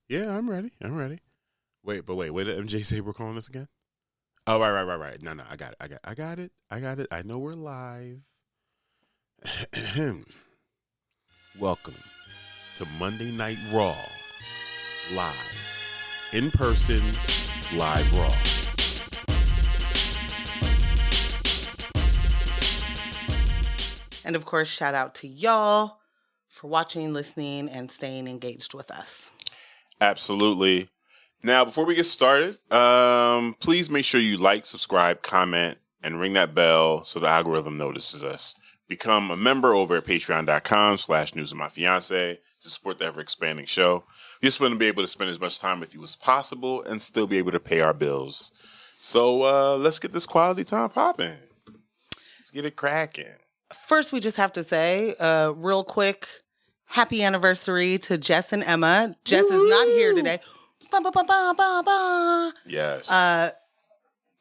Yeah, I'm ready. Wait, what did MJ say we're calling this again? Oh, right. No, I got it. I know we're live. Welcome to Monday Night Raw. Live. In person, live Raw. And of course, shout out to y'all for watching, listening, and staying engaged with us. Absolutely. Now, before we get started, please make sure you like, subscribe, comment, and ring that bell so the algorithm notices us. Become a member over at patreon.com/news of my fiance to support the ever-expanding show. We just want to be able to spend as much time with you as possible and still be able to pay our bills. So let's get this quality time popping. Let's get it cracking. First, we just have to say, real quick, happy anniversary to Jess and Emma. Jess is not here today. Yes.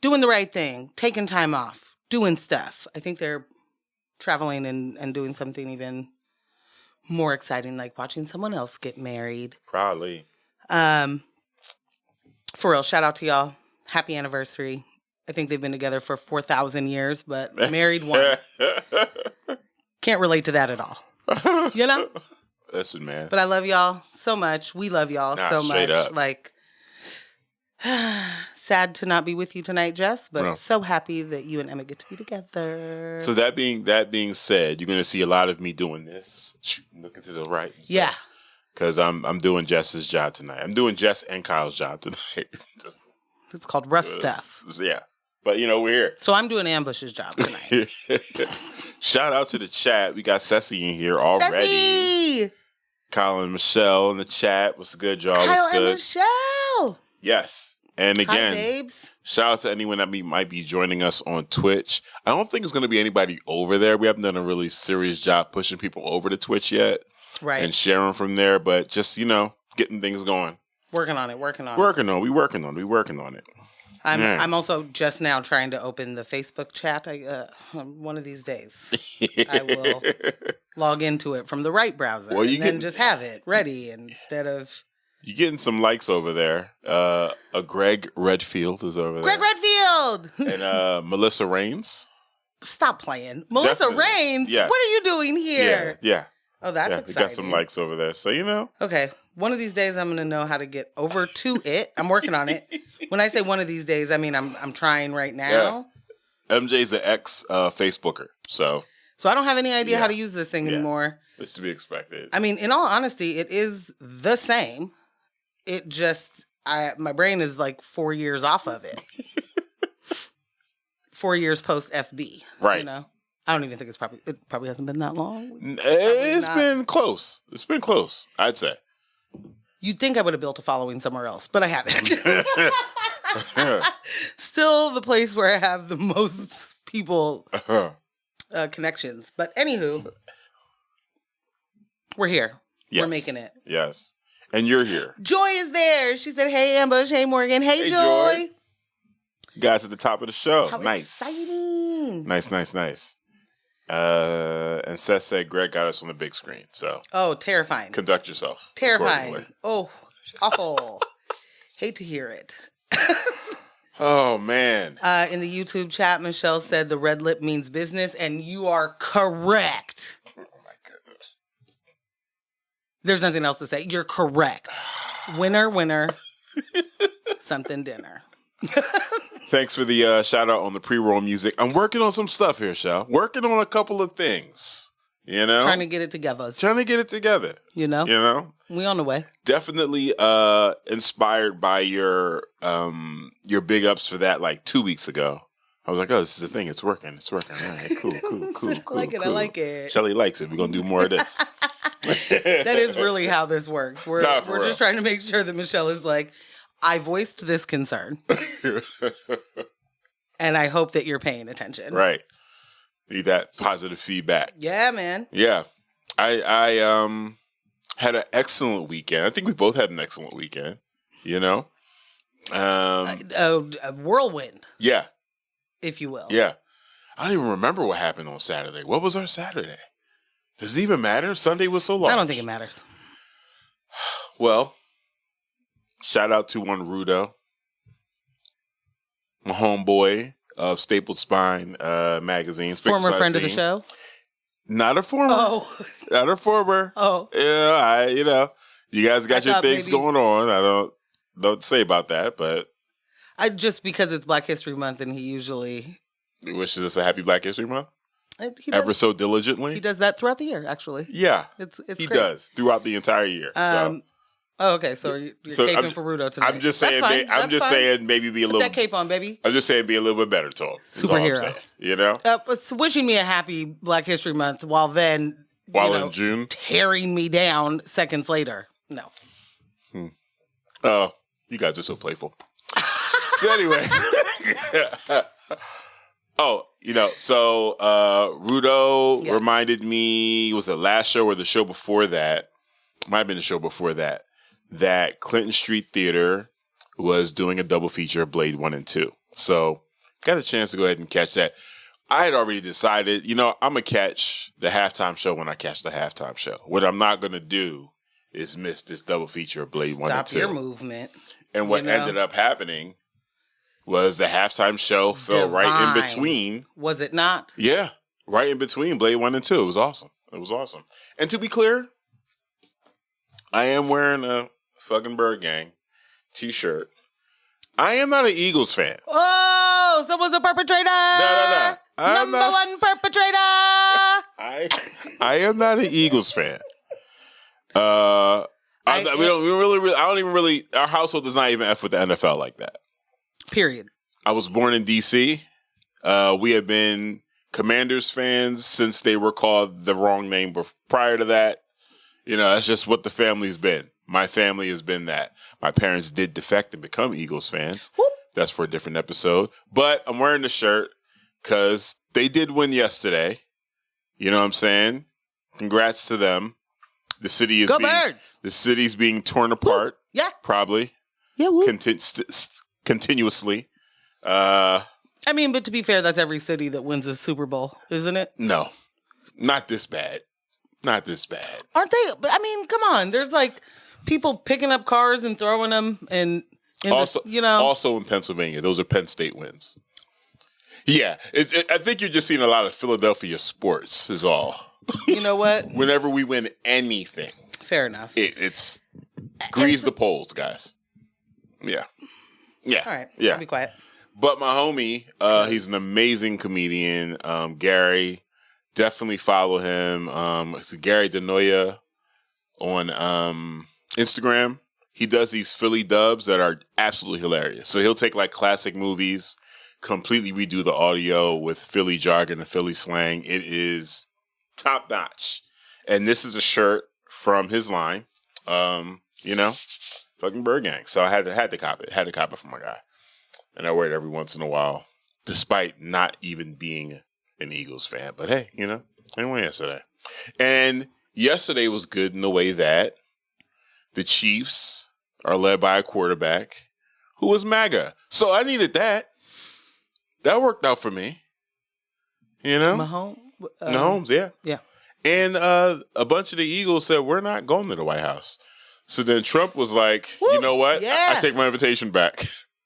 Doing the right thing, taking time off, doing stuff. I think they're traveling and doing something even more exciting, like watching someone else get married. Probably. For real, shout out to y'all. Happy anniversary. I think they've been together for 4,000 years, but married one. Can't relate to that at all. You know? Listen, man. But I love y'all so much. We love y'all so much. Up. Like, sad to not be with you tonight, Jess, but so happy that you and Emma get to be together. So that being said, you're going to see a lot of me doing this. Looking to the right. Yeah. Because I'm doing Jess's job tonight. I'm doing Jess and Kyle's job tonight. It's called rough stuff. Yeah. But, we're here. So I'm doing Ambush's job tonight. Shout out to the chat. We got Ceci in here already. Ceci! Kyle and Michelle in the chat. What's good, y'all? Kyle What's good? and Michelle! Yes. And again, hi, babes. Shout out to anyone that might be joining us on Twitch. I don't think it's going to be anybody over there. We haven't done a really serious job pushing people over to Twitch yet. Right. And sharing from there. But just, getting things going. Working on it. We working on it. I'm also just now trying to open the Facebook chat. One of these days, I will log into it from the right browser and then just have it ready instead of... You're getting some likes over there. A Greg Redfield is over there. Greg Redfield! And Melissa Rains. Stop playing. Melissa Rains? Yes. What are you doing here? Yeah. Oh, that's exciting. We got some likes over there, so Okay. One of these days, I'm going to know how to get over to it. I'm working on it. When I say one of these days, I mean I'm trying right now. Yeah. MJ's an ex-Facebooker, so I don't have any idea how to use this thing anymore. It's to be expected. I mean, in all honesty, it is the same. It just, my brain is like 4 years off of it. 4 years post FB. Right. I don't even think it probably hasn't been that long. It's been close. It's been close, I'd say. You'd think I would have built a following somewhere else, but I haven't. Still the place where I have the most people connections. But anywho, we're here. Yes. We're making it. Yes. And you're here. Joi is there. She said, hey, Ambush. Hey, Morgan. Hey, Joi. You guys at the top of the show. How nice. Exciting. Nice. And Seth said Greg got us on the big screen. So. Oh, terrifying. Conduct yourself. Terrifying. Oh, awful. Hate to hear it. Oh, man. In the YouTube chat, Michelle said the red lip means business, and you are correct. Oh, my goodness. There's nothing else to say. You're correct. Winner. Something dinner. Thanks for the shout out on the pre-roll music. I'm working on some stuff here, Shal. Working on a couple of things. Trying to get it together. We on the way. Definitely inspired by your big ups for that like 2 weeks ago. I was like, oh, this is a thing. It's working. All right, cool. I like it. Shelly likes it. We're going to do more of this. That is really how this works. We're just trying to make sure that Michelle is like, I voiced this concern. And I hope that you're paying attention. Right. Need that positive feedback. Yeah, man. Yeah. I had an excellent weekend. I think we both had an excellent weekend. A whirlwind. Yeah. If you will. Yeah. I don't even remember what happened on Saturday. What was our Saturday? Does it even matter? Sunday was so long. I don't think it matters. Well, Shout out to one Rudo, my homeboy of Stapled Spine magazine. Former friend of the show? Not a former. Oh. Not a former. Oh. Yeah, you guys got your things going on. I don't say about that, but just because it's Black History Month and he usually wishes us a happy Black History Month. Ever so diligently. He does that throughout the year, actually. Yeah. It's he great. does throughout the entire year. Okay, so you're caping for Rudo tonight. I'm just saying. Saying maybe be a little. Put that cape on, baby. I'm just saying be a little bit better to him. Superhero. Saying, wishing me a happy Black History Month while in June tearing me down seconds later. No. Oh, you guys are so playful. So anyway. Rudo reminded me, was the last show or the show before that? Might have been the show before that Clinton Street Theater was doing a double feature of Blade 1 and 2. So got a chance to go ahead and catch that. I had already decided, I'm going to catch the halftime show when I catch the halftime show. What I'm not going to do is miss this double feature of Blade 1 and 2. Stop your movement. And what ended up happening was the halftime show fell right in between. Was it not? Yeah, right in between Blade 1 and 2. It was awesome. And to be clear, I am wearing a fucking Bird Gang t-shirt. I am not an Eagles fan. Oh, someone's a perpetrator. No. Number one perpetrator. I am not an Eagles fan. Our household does not even F with the NFL like that. Period. I was born in D.C. We have been Commanders fans since they were called the wrong name. But prior to that, that's just what the family's been. My family has been that. My parents did defect and become Eagles fans. Whoop. That's for a different episode. But I'm wearing the shirt because they did win yesterday. You know what I'm saying? Congrats to them. The city is the city's being torn apart. Woo. Yeah. Probably. Yeah. Continuously. But to be fair, that's every city that wins a Super Bowl, isn't it? No. Not this bad. Aren't they? Come on. There's people picking up cars and throwing them and also in Pennsylvania. Those are Penn State wins. Yeah. I think you're just seeing a lot of Philadelphia sports is all. You know what? Whenever we win anything. Fair enough. It's grease the polls, guys. Yeah. Yeah. All right. Yeah. I'll be quiet. But my homie, he's an amazing comedian. Gary, definitely follow him. It's Gary Denoya on Instagram. He does these Philly dubs that are absolutely hilarious. So he'll take classic movies, completely redo the audio with Philly jargon and Philly slang. It is top notch. And this is a shirt from his line. Fucking Bird Gang. So I had to cop it. Had to cop it from my guy. And I wear it every once in a while, despite not even being an Eagles fan. But hey, I went yesterday. And yesterday was good in the way that the Chiefs are led by a quarterback who was MAGA. So I needed that. That worked out for me. Mahomes, yeah. Yeah. And a bunch of the Eagles said, we're not going to the White House. So then Trump was like, you know what? Yeah. I take my invitation back.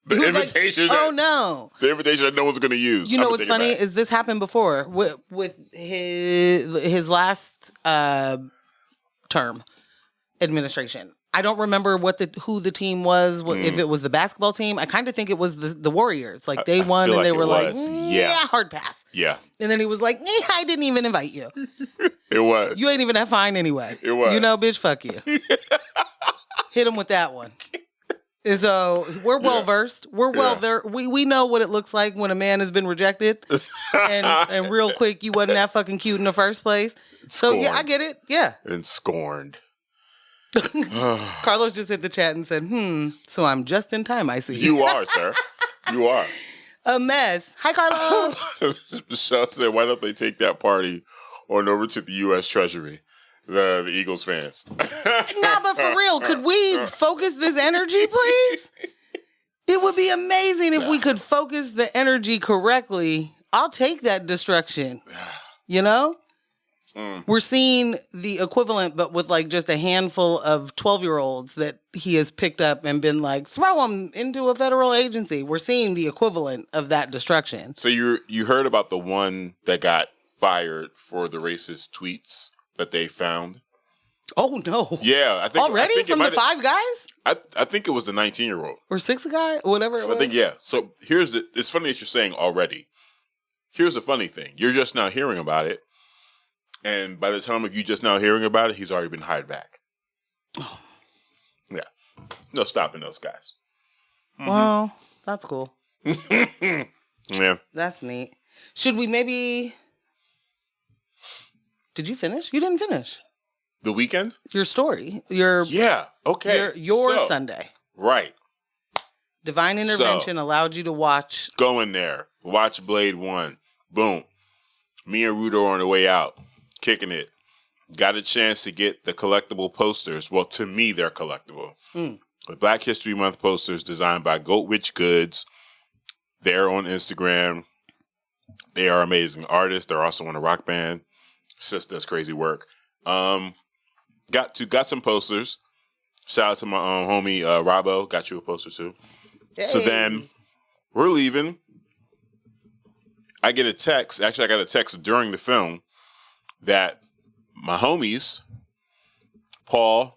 The invitation oh no! The invitation that no one's going to use. You know what's funny is this happened before with his last term administration. I don't remember who the team was. If it was the basketball team, I kind of think it was the Warriors. They won and they were hard pass. Yeah. And then he was like, I didn't even invite you. It was. You ain't even that fine anyway. It was. Bitch, fuck you. Hit him with that one. So we're well versed. We're well there. We know what it looks like when a man has been rejected, and real quick, you wasn't that fucking cute in the first place. So yeah, I get it. Yeah, and scorned. Carlos just hit the chat and said, so I'm just in time, I see. You are, sir. You are. A mess. Hi, Carlos. Michelle said, why don't they take that party on over to the U.S. Treasury? The Eagles fans. Nah, but for real, could we focus this energy, please? It would be amazing if we could focus the energy correctly. I'll take that destruction. We're seeing the equivalent, but with like just a handful of 12-year-olds that he has picked up and been like, throw them into a federal agency. We're seeing the equivalent of that destruction. So you heard about the one that got fired for the racist tweets that they found? Oh, no. Yeah. Already from the 5 guys? I think it was the 19-year-old. Or 6 guy? Whatever it was. I think, yeah. So it's funny that you're saying already. Here's the funny thing. You're just now hearing about it. And by the time of you just now hearing about it, he's already been hired back. Oh. Yeah. No stopping those guys. Mm-hmm. Well, that's cool. Yeah. That's neat. Should we maybe... Did you finish? You didn't finish. The weekend? Your story. Yeah. Okay. Your Sunday. Right. Divine intervention allowed you to watch. Go in there. Watch Blade 1. Boom. Me and Rudo are on the way out. Kicking it. Got a chance to get the collectible posters. Well, to me, they're collectible. The Black History Month posters designed by Goat Witch Goods. They're on Instagram. They are amazing artists. They're also in a rock band. Sis does crazy work. Got some posters. Shout out to my homie Robbo. Got you a poster too. Hey. So then we're leaving. I get a text. Actually, I got a text during the film that my homies, Paul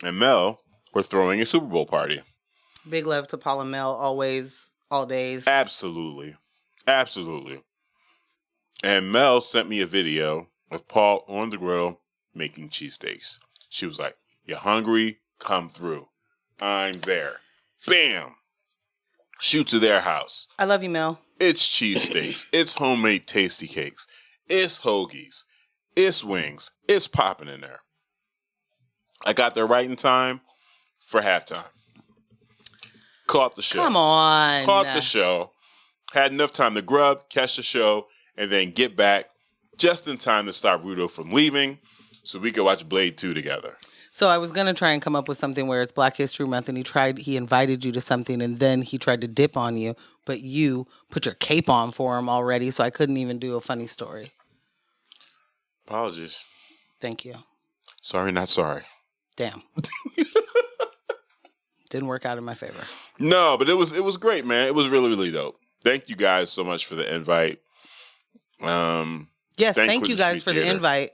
and Mel, were throwing a Super Bowl party. Big love to Paul and Mel, always, all days. Absolutely. Absolutely. And Mel sent me a video of Paul on the grill making cheesesteaks. She was like, "You hungry? Come through. I'm there." Bam. Shoot to their house. I love you, Mel. It's cheesesteaks. It's homemade tasty cakes. It's hoagies. It's wings. It's popping in there. I got there right in time for halftime. Caught the show. Come on. Caught the show. Had enough time to grub, catch the show, and then get back just in time to stop Rudo from leaving so we could watch Blade 2 together. So I was going to try and come up with something where it's Black History Month and he invited you to something and then he tried to dip on you, but you put your cape on for him already, so I couldn't even do a funny story. Apologies. Thank you. Sorry, not sorry. Damn. Didn't work out in my favor. No, but it was great, man. It was really, really dope. Thank you guys so much for the invite. Yes, thank you guys for the invite,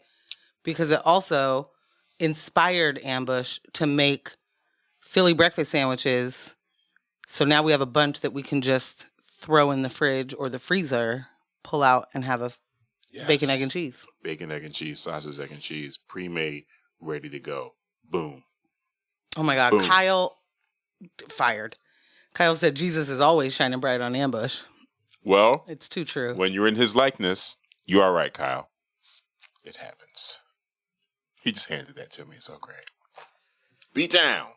because it also inspired Ambush to make Philly breakfast sandwiches. So now we have a bunch that we can just throw in the fridge or the freezer, pull out, and have a bacon, egg, and cheese. Bacon, egg, and cheese, sausage, egg, and cheese, pre-made, ready to go. Boom. Oh my God. Boom. Kyle fired. Kyle said Jesus is always shining bright on Ambush. Well, it's too true. When you're in his likeness, you are right, Kyle. It happens. He just handed that to me. It's so great. P-Town.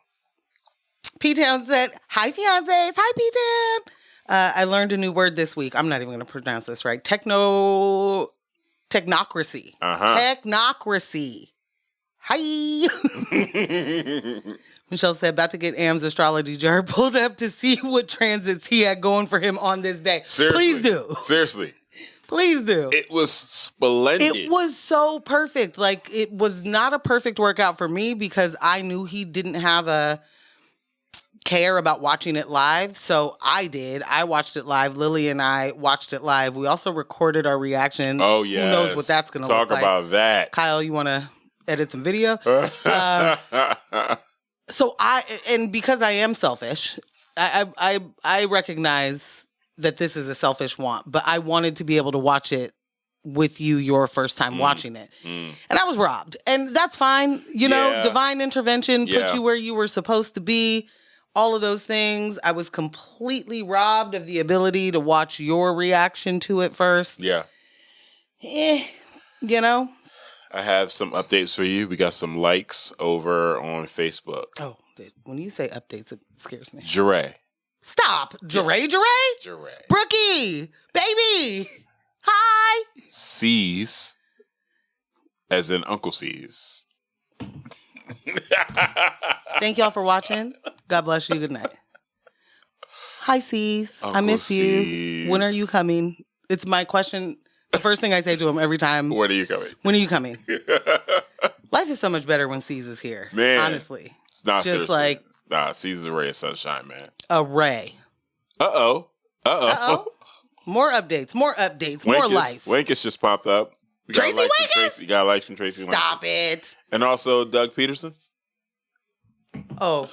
P-Town said, "Hi, fiancés. Hi, P-Town. I learned a new word this week. I'm not even going to pronounce this right. Technocracy. Technocracy. Hi." Michelle said, "About to get Am's astrology jar pulled up to see what transits he had going for him on this day." Seriously. Please do. Seriously. Please do. It was splendid. It was so perfect. Like, it was not a perfect workout for me because I knew he didn't have a care about watching it live. So I did. I watched it live. Lily and I watched it live. We also recorded our reaction. Oh, yeah. Who knows what that's going to look like. Talk about that. Kyle, you want to edit some video? So because I am selfish, I recognize that this is a selfish want, but I wanted to be able to watch it with you your first time watching it. And I was robbed. And that's fine. You know, divine intervention put you where you were supposed to be. All of those things. I was completely robbed of the ability to watch your reaction to it first. Yeah. You know? I have some updates for you. We got some likes over on Facebook. Oh, when you say updates, it scares me. Jure. Stop. Jure? Jure. Brookie. Baby. Hi. C's. As in Uncle C's. Thank y'all for watching. God bless you. Good night. Hi, C's. Uncle I miss C's. you. When are you coming? It's my question The first thing I say to him every time. When are you coming? When are you coming? Life is so much better when C's is here. Man. Honestly. Nah, just seriously. like. Nah, C's a ray of sunshine, man. A ray. Uh-oh. More updates. More life. Wankus just popped up. Tracy Wankus? You got likes from Tracy Wankus. Stop it. And also Doug Peterson. Oh.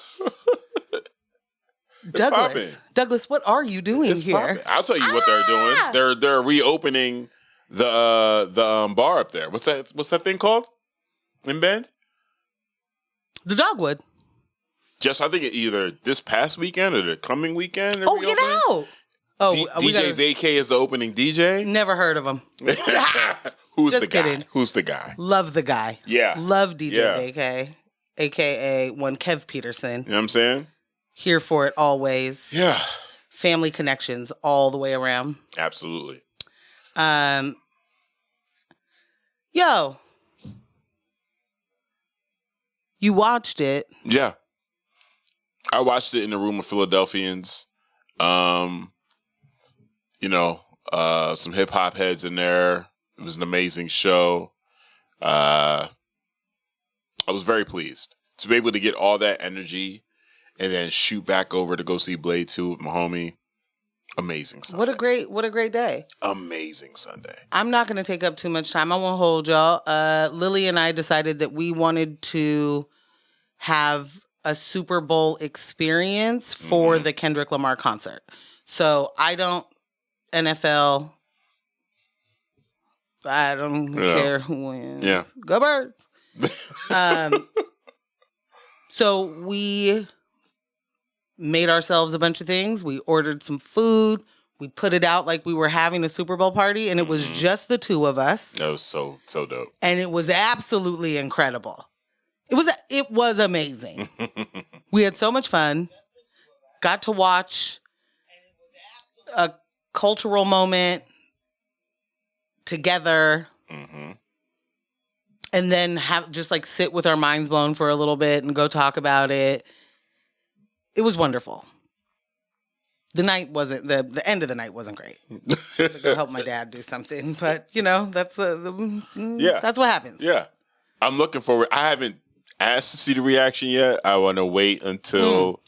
Douglas, what are you doing here? Poppin'. I'll tell you what they're doing. They're reopening the bar up there. What's that thing called? In Bend? The Dogwood. Just I think either this past weekend or the coming weekend. Oh, get out! Oh, DJ Vacay is the opening DJ. Never heard of him. Who's Just the guy? kidding. Who's the guy? Love the guy. Yeah. Love DJ Vacay, aka one Kev Peterson. You know what I'm saying? Here for it always. Yeah. Family connections all the way around. Absolutely. Yo. You watched it. Yeah. I watched it in a room of Philadelphians. Some hip hop heads in there. It was an amazing show. I was very pleased to be able to get all that energy and then shoot back over to go see Blade 2 with my homie. Amazing Sunday. What a great day. Amazing Sunday. I'm not going to take up too much time. I won't hold y'all. Lily and I decided that we wanted to have a Super Bowl experience for the Kendrick Lamar concert. So I don't NFL. I don't care who wins. Yeah. Go Birds. So we made ourselves a bunch of things. We ordered some food. We put it out like we were having a Super Bowl party, and it was just the two of us. That was so dope. And it was absolutely incredible. It was amazing. We had so much fun. Got to watch a cultural moment together. And then sit with our minds blown for a little bit and go talk about it. It was wonderful. The night wasn't the end of the night wasn't great. I helped my dad do something, but that's that's what happens. Yeah, I'm looking forward. I haven't asked to see the reaction yet. I want to wait until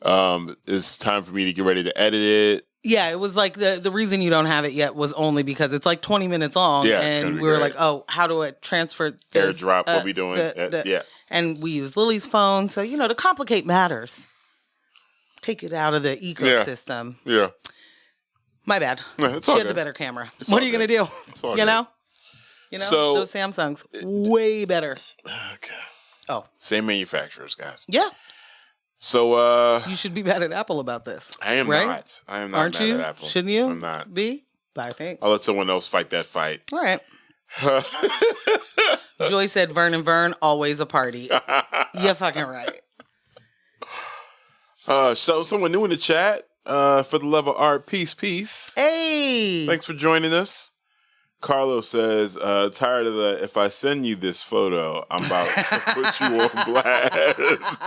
it's time for me to get ready to edit it. Yeah, it was like the reason you don't have it yet was only because it's like 20 minutes long. Yeah, and we were like, oh, how do I transfer this? AirDrop, what we doing? Yeah. And we use Lily's phone. So, to complicate matters. Take it out of the ecosystem. Yeah. My bad. Yeah, she had the better camera. What are you going to do? It's all you know? So, those Samsungs, way better. Okay. Oh. Same manufacturers, guys. Yeah. So, you should be mad at Apple about this. I am right? not. I am not Aren't mad you? at Apple. Shouldn't you? I'm not. Be? I think. I'll let someone else fight that fight. All right. Joy said, Vern, always a party. You're fucking right. So someone new in the chat, for the love of art, peace. Hey. Thanks for joining us. Carlos says, tired of the, if I send you this photo, I'm about to put you on blast.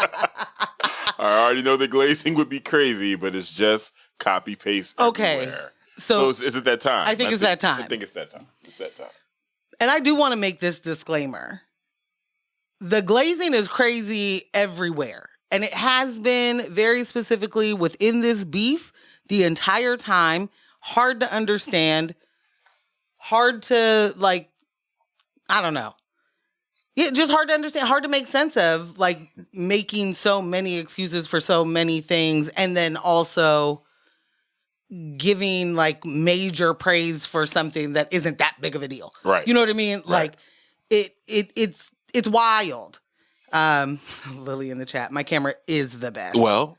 I already know the glazing would be crazy, but it's just copy paste everywhere. So is it that time? I think it's that time. I think it's that time. It's that time. And I do want to make this disclaimer. The glazing is crazy everywhere. And it has been very specifically within this beef the entire time. Hard to understand. Hard to, I don't know. Yeah, just hard to understand. Hard to make sense of, making so many excuses for so many things. And then also giving, major praise for something that isn't that big of a deal. Right. You know what I mean? Right. It's wild. Lily in the chat. My camera is the best. Well.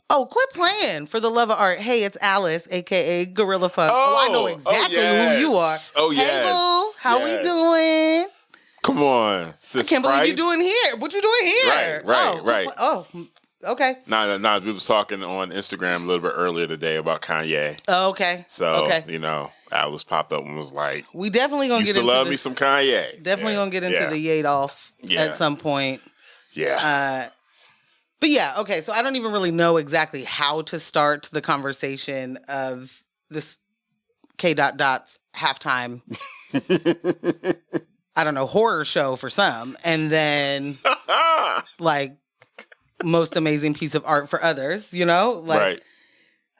Oh, quit playing. For the love of art. Hey, it's Alice, a.k.a. Gorilla Fun. I know exactly who you are. Oh, yes. Hey, boo. How we doing? Come on, sis. I can't believe you're doing here. What you doing here? Right. Oh, okay. Nah. We was talking on Instagram a little bit earlier today about Kanye. Oh, okay. So, Alice popped up and was like, we definitely going to get into love me some Kanye. Definitely going to get into the Yedolf at some point. Yeah. But yeah, okay. So I don't even really know exactly how to start the conversation of this K.Dot's halftime, I don't know, horror show for some, and then like most amazing piece of art for others, you know? Like, right.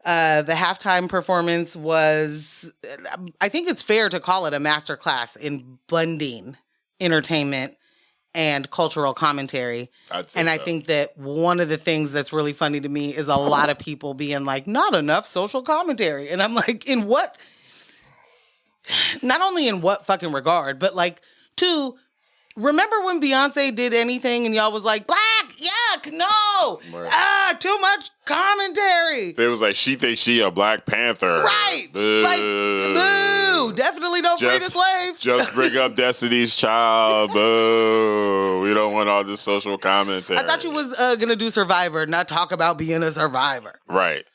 The halftime performance was, I think it's fair to call it a masterclass in blending entertainment and cultural commentary. And I think that one of the things that's really funny to me is a lot of people being like, not enough social commentary. And I'm like, in what? Not only in what fucking regard, but like, two, remember when Beyonce did anything and y'all was like, black, yuck, no, too much commentary. They was like, she thinks she a Black Panther. Right. Boo. Like, boo. Definitely don't free the slaves. Just bring up Destiny's Child. Boo. We don't want all this social commentary. I thought you was going to do Survivor, not talk about being a survivor. Right.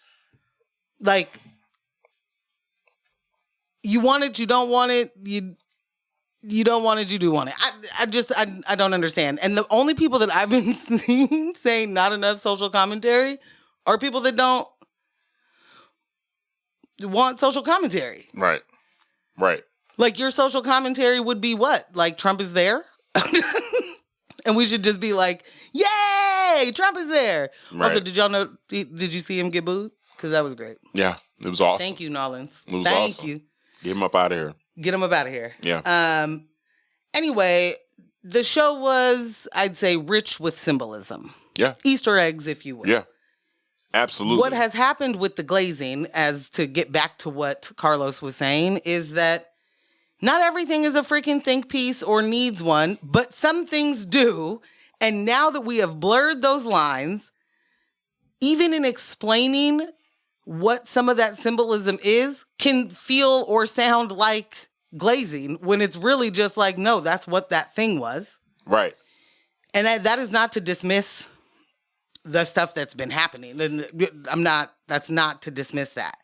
Like, you want it, you don't want it, you don't want it, you do want it. I don't understand. And the only people that I've been seeing saying not enough social commentary are people that don't want social commentary. Right. Right. Like, your social commentary would be what? Like, Trump is there? And we should just be like, yay, Trump is there. Right. Also, did y'all know, did you see him get booed? Because that was great. Yeah, it was awesome. Thank you, Nolans. It was Thank awesome. you. Get him up out of here. Get him up out of here. Yeah. Anyway, the show was, I'd say, rich with symbolism. Yeah. Easter eggs, if you will. Yeah. Absolutely. What has happened with the glazing, as to get back to what Carlos was saying, is that not everything is a freaking think piece or needs one, but some things do. And now that we have blurred those lines, even in explaining what some of that symbolism is, can feel or sound like glazing when it's really just like, no, that's what that thing was. Right. And that is not to dismiss the stuff that's been happening. And that's not to dismiss that.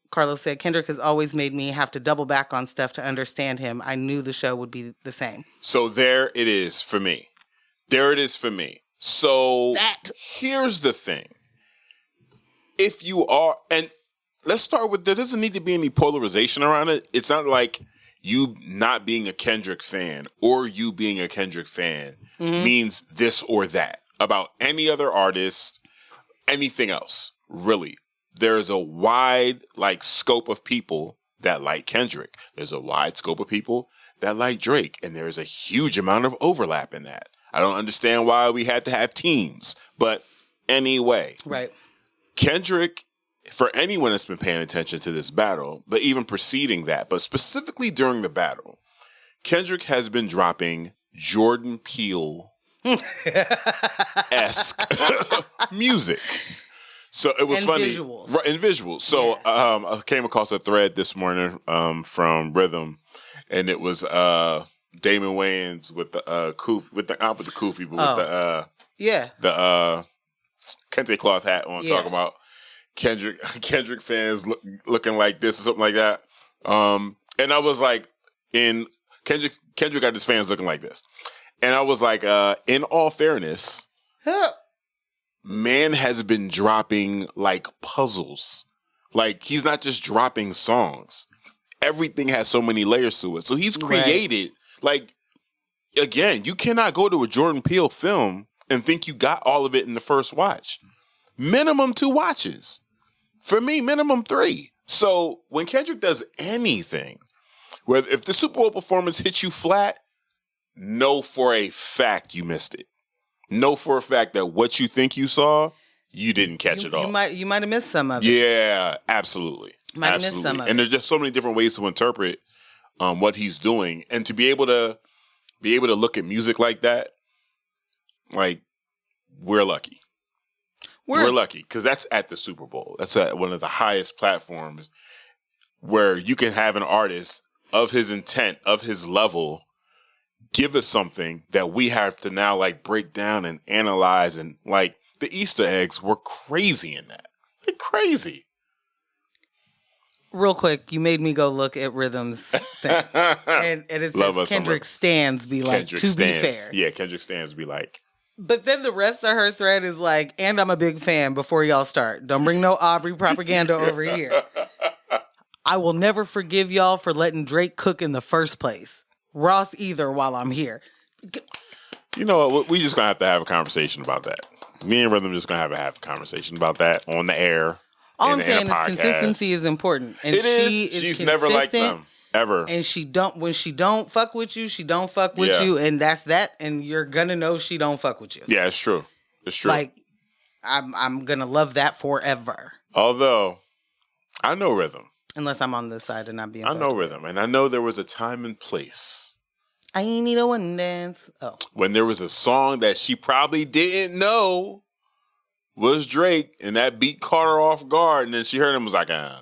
Carlos said, Kendrick has always made me have to double back on stuff to understand him. I knew the show would be the same. So there it is for me. So here's the thing. If you are, and let's start with, there doesn't need to be any polarization around it. It's not like you not being a Kendrick fan or you being a Kendrick fan means this or that about any other artist, anything else, really. There's a wide, scope of people that like Kendrick. There's a wide scope of people that like Drake, and there's a huge amount of overlap in that. I don't understand why we had to have teams, but anyway. Right. Kendrick, for anyone that's been paying attention to this battle, but even preceding that, but specifically during the battle, Kendrick has been dropping Jordan Peele-esque music. So it was and funny. Visuals. Right, and visuals. So I came across a thread this morning from Rhythm, and it was Damon Wayans with the not with the kufi, but with the kente cloth hat on, talking about Kendrick fans looking like this or something like that. And I was like, Kendrick got his fans looking like this. And I was like, in all fairness, man has been dropping puzzles. He's not just dropping songs. Everything has so many layers to it. So he's created, again, you cannot go to a Jordan Peele film and think you got all of it in the first watch. Minimum 2 watches. For me, minimum 3. So when Kendrick does anything, whether if the Super Bowl performance hits you flat, know for a fact you missed it. Know for a fact that what you think you saw, you didn't catch it all. You might have missed some of it. Yeah, absolutely. Might have missed some of it. And there's just so many different ways to interpret what he's doing, and to be able to look at music like that, we're lucky. We're lucky because that's at the Super Bowl. That's at one of the highest platforms where you can have an artist of his intent, of his level, give us something that we have to now break down and analyze. And the Easter eggs were crazy in that. They're crazy. Real quick, you made me go look at Rhythm's thing. and it says Kendrick stands be like, Kendrick to stands. Be fair. Yeah, Kendrick stands be like. But then the rest of her thread is like, and I'm a big fan before y'all start. Don't bring no Aubrey propaganda over here. I will never forgive y'all for letting Drake cook in the first place. Ross either while I'm here. You know what? We just going to have a conversation about that. Me and Rhythm just going to have a conversation about that on the air. All I'm saying is consistency is important. And it is. She's never liked them. Ever. And when she don't fuck with you, she don't fuck with you. And that's that. And you're going to know she don't fuck with you. Yeah, it's true. It's true. Like, I'm going to love that forever. Although, I know Rhythm. Unless I'm on this side and not being I know Rhythm. And I know there was a time and place. I need a one dance. Oh. When there was a song that she probably didn't know was Drake. And that beat caught her off guard. And then she heard him and was like, I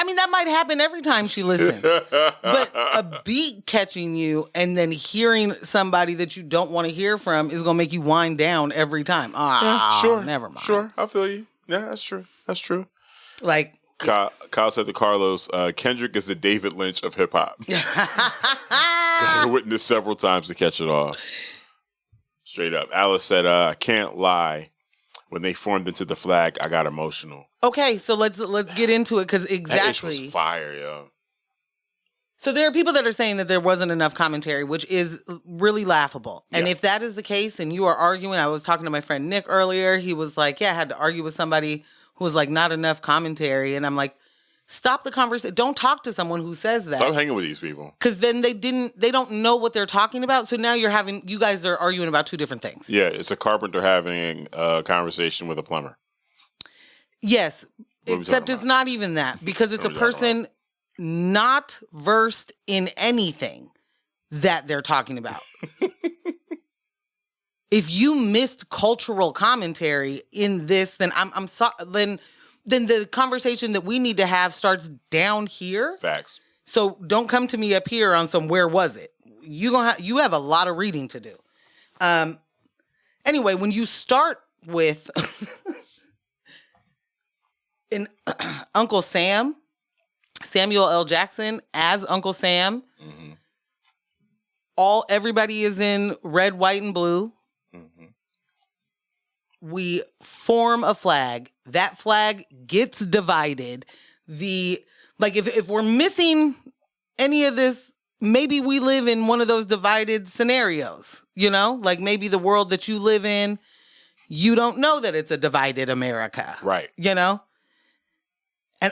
mean, that might happen every time she listens. But a beat catching you and then hearing somebody that you don't want to hear from is going to make you wind down every time. Sure. Never mind. Sure. I feel you. Yeah, that's true. That's true. Like, Kyle said to Carlos, Kendrick is the David Lynch of hip hop. I witnessed several times to catch it all. Straight up. Alice said, I can't lie. When they formed into the flag, I got emotional. Okay, so let's get into it because exactly. That was fire, yo. So there are people that are saying that there wasn't enough commentary, which is really laughable. And if that is the case and you are arguing, I was talking to my friend Nick earlier. He was like, I had to argue with somebody who was like, not enough commentary. And I'm like, stop the conversation. Don't talk to someone who says that. Stop hanging with these people. Because then they don't know what they're talking about. So now you guys are arguing about two different things. Yeah, it's a carpenter having a conversation with a plumber. Yes, except it's not even that. Because it's a person not versed in anything that they're talking about. If you missed cultural commentary in this, then I'm sorry. Then the conversation that we need to have starts down here. Facts. So don't come to me up here on some where was it? You have a lot of reading to do. Anyway, when you start with Uncle Sam, Samuel L. Jackson as Uncle Sam, everybody is in red, white, and blue. We form a flag. That flag gets divided. If we're missing any of this, maybe we live in one of those divided scenarios, like maybe the world that you live in, you don't know that it's a divided America. Right. And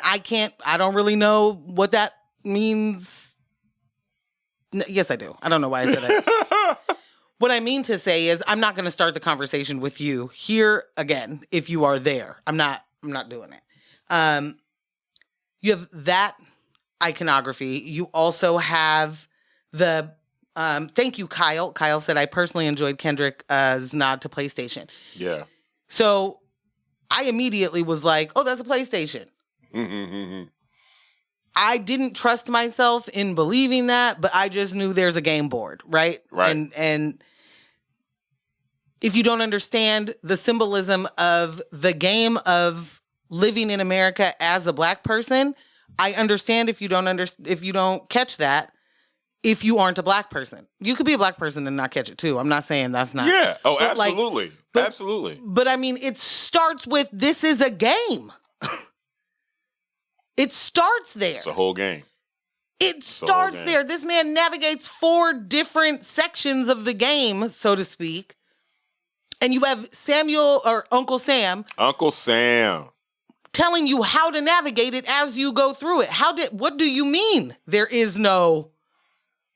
I don't really know what that means. Yes, I do. I don't know why I said that. What I mean to say is I'm not going to start the conversation with you here again if you are there. I'm not doing it. You have that iconography. You also have the thank you, Kyle. Kyle said, I personally enjoyed Kendrick's nod to PlayStation. Yeah. So I immediately was like, oh, that's a PlayStation. I didn't trust myself in believing that, but I just knew there's a game board, right? Right. And if you don't understand the symbolism of the game of living in America as a Black person, I understand if you don't catch that. If you aren't a Black person, you could be a Black person and not catch it too. I'm not saying that's not. Yeah. Oh, absolutely. Absolutely. But I mean, it starts with this is a game. It starts there. It's a whole game. It starts there. This man navigates 4 different sections of the game, so to speak. And you have Samuel or Uncle Sam. Uncle Sam. Telling you how to navigate it as you go through it. What do you mean there is no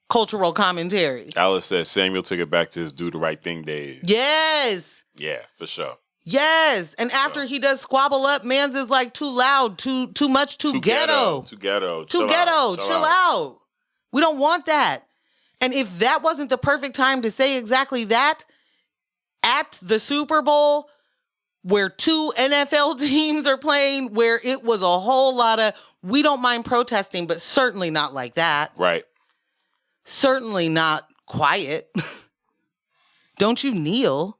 cultural commentary? Alice says Samuel took it back to his do the right thing days. Yes. Yeah, for sure. Yes. And after he does squabble up, man's is like too loud, too much, too ghetto. Too ghetto. Chill out. We don't want that. And if that wasn't the perfect time to say exactly that at the Super Bowl, where 2 NFL teams are playing, where it was a whole lot of, we don't mind protesting, but certainly not like that. Right. Certainly not quiet. Don't you kneel?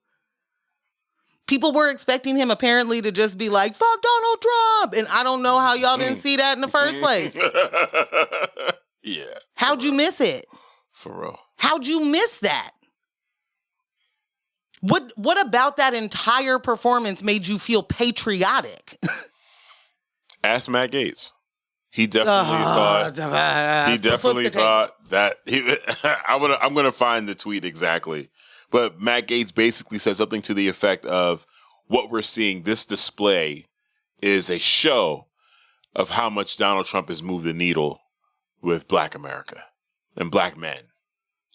People were expecting him apparently to just be like, fuck Donald Trump. And I don't know how y'all didn't see that in the first place. Yeah. How'd you miss it? For real. How'd you miss that? What about that entire performance made you feel patriotic? Ask Matt Gaetz. He definitely thought that I'm going to find the tweet exactly. But Matt Gaetz basically said something to the effect of, what we're seeing, this display is a show of how much Donald Trump has moved the needle with Black America and Black men.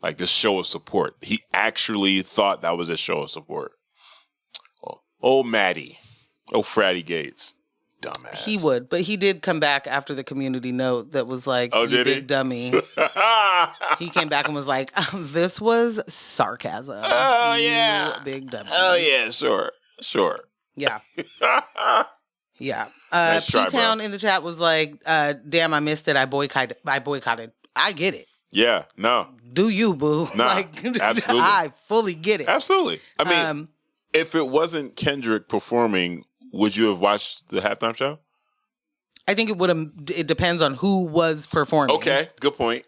Like this show of support. He actually thought that was a show of support. Oh, Maddie. Oh, Fratty Gates. Dumbass. He would, but he did come back after the community note that was like, oh, you big he? Dummy. He came back and was like, this was sarcasm. Oh, you yeah. Big Dummy. Oh, yeah, sure. Yeah. Yeah. Nice try, P-Town bro. in the chat was like, damn, I missed it. I boycotted. I get it. Yeah, no. Do you, boo? Nah, like, absolutely. I fully get it. Absolutely. I mean, if it wasn't Kendrick performing, would you have watched the halftime show? I think it would have. It depends on who was performing. Okay, good point.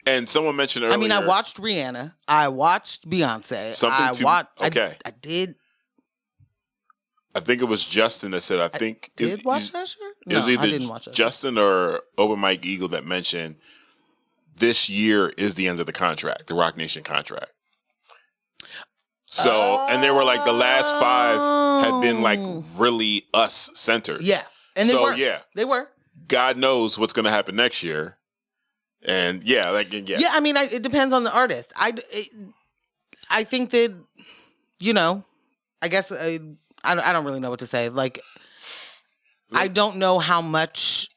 And someone mentioned earlier. I mean, I watched Rihanna. I watched Beyonce. Okay. I did. I think it was Justin that said, I did watch that shirt? No, it was either I didn't watch that. Justin or Open Mike Eagle that mentioned this year is the end of the contract, the Rock Nation contract. So, and they were like, the last 5 had been like really us centered. Yeah. And they were. God knows what's going to happen next year. And yeah. Yeah, I mean, it depends on the artist. I think that, I guess I don't really know what to say. Like, I don't know how much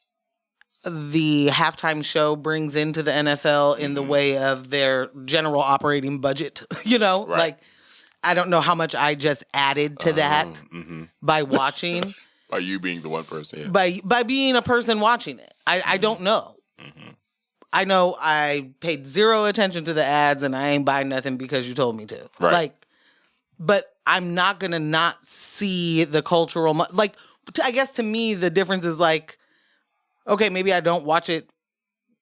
the halftime show brings into the NFL in the way of their general operating budget, Right. Like, I don't know how much I just added to that by watching. By you being the one person. Yeah. By being a person watching it. I don't know. Mm-hmm. I know I paid 0 attention to the ads and I ain't buying nothing because you told me to. Right. Like, but I'm not going to not see the cultural... Like, I guess to me, the difference is like, okay, maybe I don't watch it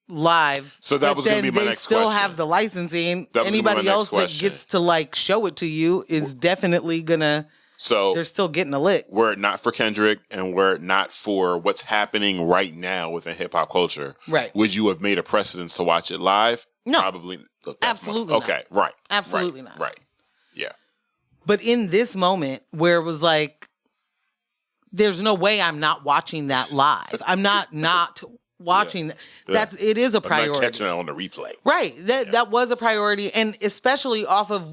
live. So that was going to be my next question. They still have the licensing. Anybody else that gets to like show it to you is definitely going to... So they're still getting a lick. Were it not for Kendrick and were it not for what's happening right now within hip hop culture, right? Would you have made a precedence to watch it live? No, probably. Absolutely. Not. Okay, right. Absolutely not. Right. Yeah. But in this moment where it was like, there's no way I'm not watching that live. I'm not watching that. That's it is a priority. I'm not catching it on the replay. Right. That was a priority, and especially off of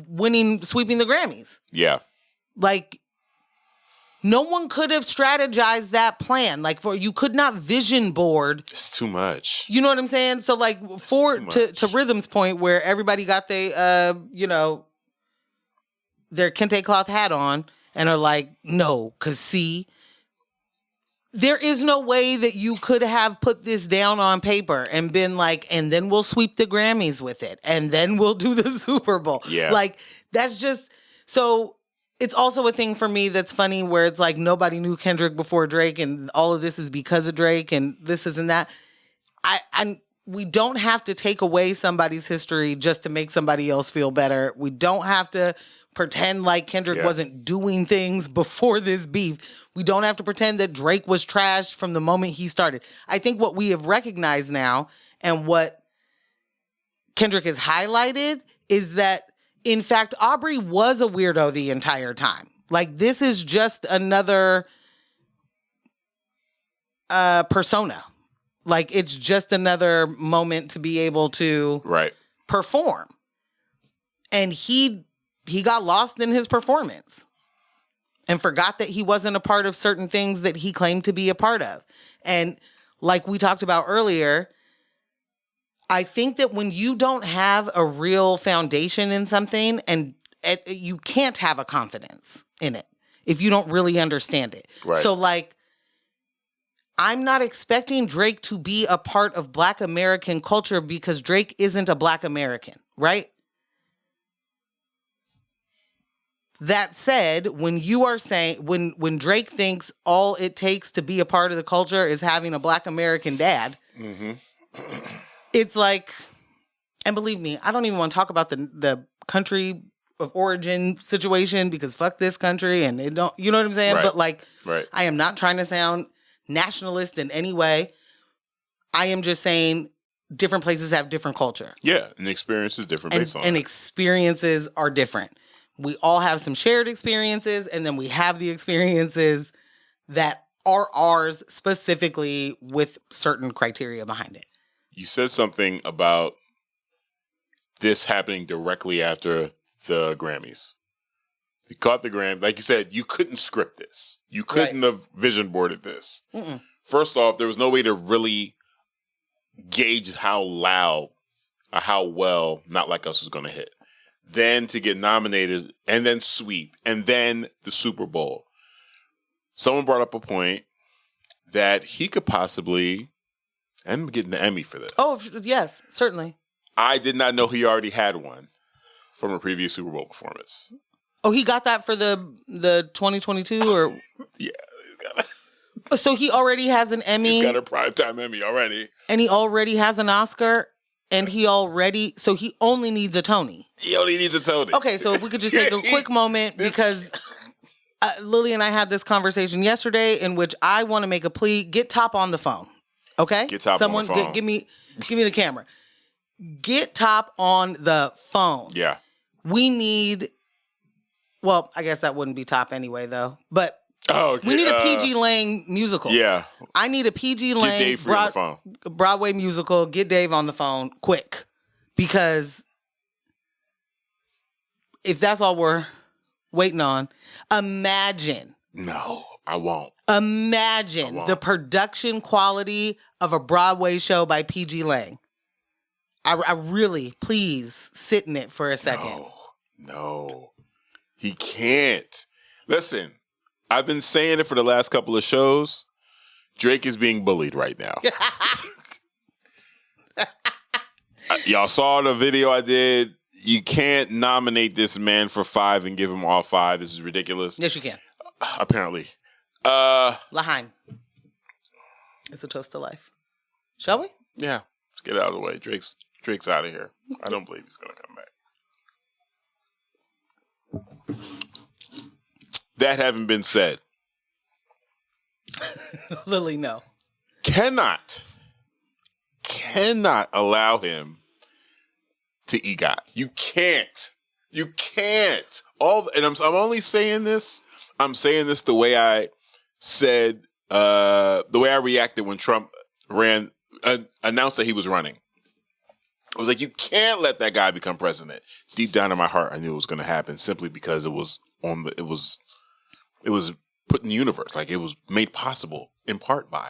sweeping the Grammys. Yeah. Like, no one could have strategized that plan. Like, you could not vision board. It's too much. You know what I'm saying? So, like, to Rhythm's point, where everybody got their kente cloth hat on and are like, no, because see, there is no way that you could have put this down on paper and been like, and then we'll sweep the Grammys with it, and then we'll do the Super Bowl. Yeah. Like, that's just so. It's also a thing for me that's funny where it's like nobody knew Kendrick before Drake and all of this is because of Drake and this isn't that. We don't have to take away somebody's history just to make somebody else feel better. We don't have to pretend like Kendrick wasn't doing things before this beef. We don't have to pretend that Drake was trashed from the moment he started. I think what we have recognized now and what Kendrick has highlighted is that, in fact, Aubrey was a weirdo the entire time. Like, this is just another persona. Like, it's just another moment to be able to perform. And he got lost in his performance and forgot that he wasn't a part of certain things that he claimed to be a part of. And like we talked about earlier, I think that when you don't have a real foundation in something and you can't have a confidence in it if you don't really understand it. Right. So like, I'm not expecting Drake to be a part of Black American culture because Drake isn't a Black American, right? That said, when you are saying, when Drake thinks all it takes to be a part of the culture is having a Black American dad, it's like, and believe me, I don't even want to talk about the country of origin situation because fuck this country and it don't, you know what I'm saying? Right. But like, I am not trying to sound nationalist in any way. I am just saying different places have different culture. Yeah, and the experience is different based on and that. experiences are different. We all have some shared experiences, and then we have the experiences that are ours specifically with certain criteria behind it. You said something about this happening directly after the Grammys. You caught the Grammys. Like you said, you couldn't script this. You couldn't have vision boarded this. Mm-mm. First off, there was no way to really gauge how loud or how well Not Like Us was going to hit. Then to get nominated and then sweep and then the Super Bowl. Someone brought up a point that he could possibly end up getting the Emmy for this. Oh, yes, certainly. I did not know he already had one from a previous Super Bowl performance. Oh, he got that for the 2022 or? Yeah, he's got So he already has an Emmy. He's got a primetime Emmy already. And he already has an Oscar. And he only needs a Tony. He only needs a Tony. Okay, so if we could just take a quick moment because Lily and I had this conversation yesterday in which I want to make a plea. Get Top on the phone. Okay? Get Top on the phone. Give me the camera. Get Top on the phone. Yeah. We need, well, I guess that wouldn't be Top anyway, though. But we need a PG Lang musical. Yeah. I need a PG Lang Get Dave on the phone. Broadway musical. Get Dave on the phone quick. Because if that's all we're waiting on, imagine. No, I won't. Imagine the production quality of a Broadway show by PG Lang. I really, please sit in it for a second. No. He can't. Listen, I've been saying it for the last couple of shows. Drake is being bullied right now. Y'all saw the video I did. You can't nominate this man for 5 and give him all 5. This is ridiculous. Yes, you can. Apparently. L'Haim. It's a toast to life. Shall we? Yeah. Let's get out of the way. Drake's out of here. I don't believe he's going to come back. That having been said. Lily, no. Cannot allow him to EGOT. You can't. And I'm only saying this. I'm saying this the way I said, the way I reacted when Trump announced that he was running. I was like, you can't let that guy become president. Deep down in my heart, I knew it was going to happen simply because it was put in the universe. Like it was made possible in part by.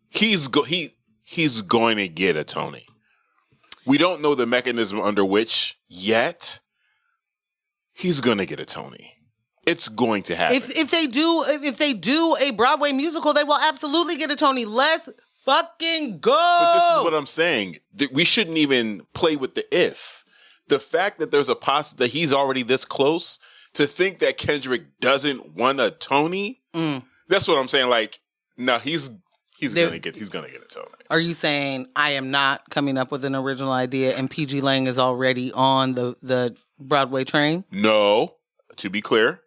He's going to get a Tony. We don't know the mechanism under which yet. He's going to get a Tony. It's going to happen. If they do a Broadway musical, they will absolutely get a Tony. Let's fucking go. But this is what I'm saying. We shouldn't even play with the if. The fact that there's a possibility that he's already this close, to think that Kendrick doesn't want a Tony, that's what I'm saying. Like, no, he's gonna get a Tony. Are you saying I am not coming up with an original idea and PG Lang is already on the Broadway train? No, to be clear,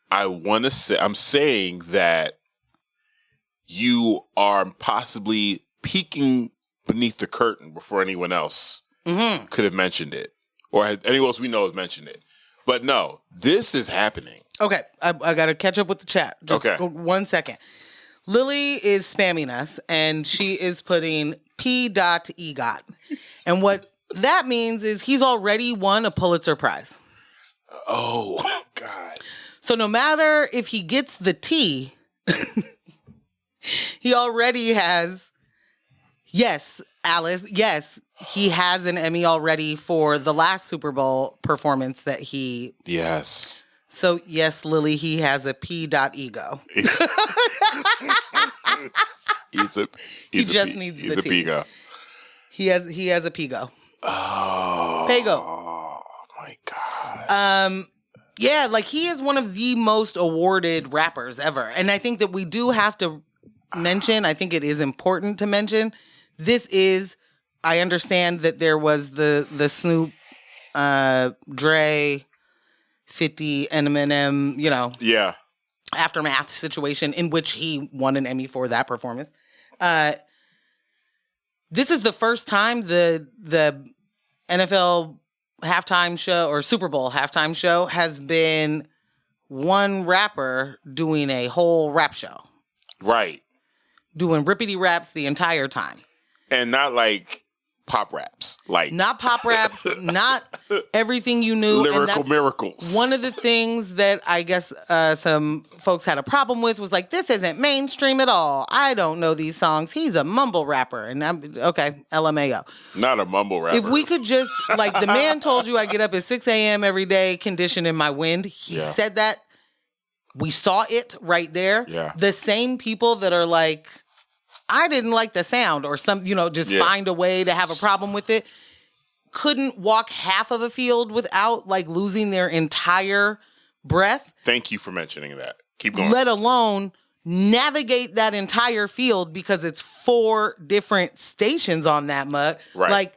I'm saying that you are possibly peeking beneath the curtain before anyone else could have mentioned it, or anyone else we know has mentioned it. But no, this is happening. Okay, I got to catch up with the chat. Just 1 second. Lily is spamming us, and she is putting P.EGOT. And what that means is he's already won a Pulitzer Prize. Oh, God. So no matter if he gets the T, he already has, yes, Alice, yes, he has an Emmy already for the last Super Bowl performance that he... Yes. So, yes, Lily, he has a P.ego. He just needs the T. Pigo. He has a Pigo. Oh. Pago. Oh, my God. Yeah, like he is one of the most awarded rappers ever. And I think that we do have to mention, I think it is important to mention, I understand that there was the Snoop, Dre, 50, Eminem, Yeah. aftermath situation in which he won an Emmy for that performance. This is the first time the NFL halftime show or Super Bowl halftime show has been one rapper doing a whole rap show. Right. Doing rippity raps the entire time. And not like pop raps. Like not pop raps, not everything you knew. Lyrical miracles. One of the things that I guess some folks had a problem with was like, this isn't mainstream at all. I don't know these songs. He's a mumble rapper. And I'm, okay, LMAO. Not a mumble rapper. If we could just, like the man told you I get up at 6 a.m. every day, conditioning my wind. He said that. We saw it right there. Yeah. The same people that are like, I didn't like the sound or some, just find a way to have a problem with it, couldn't walk half of a field without like losing their entire breath. Thank you for mentioning that. Keep going. Let alone navigate that entire field because it's 4 different stations on that mug. Right. Like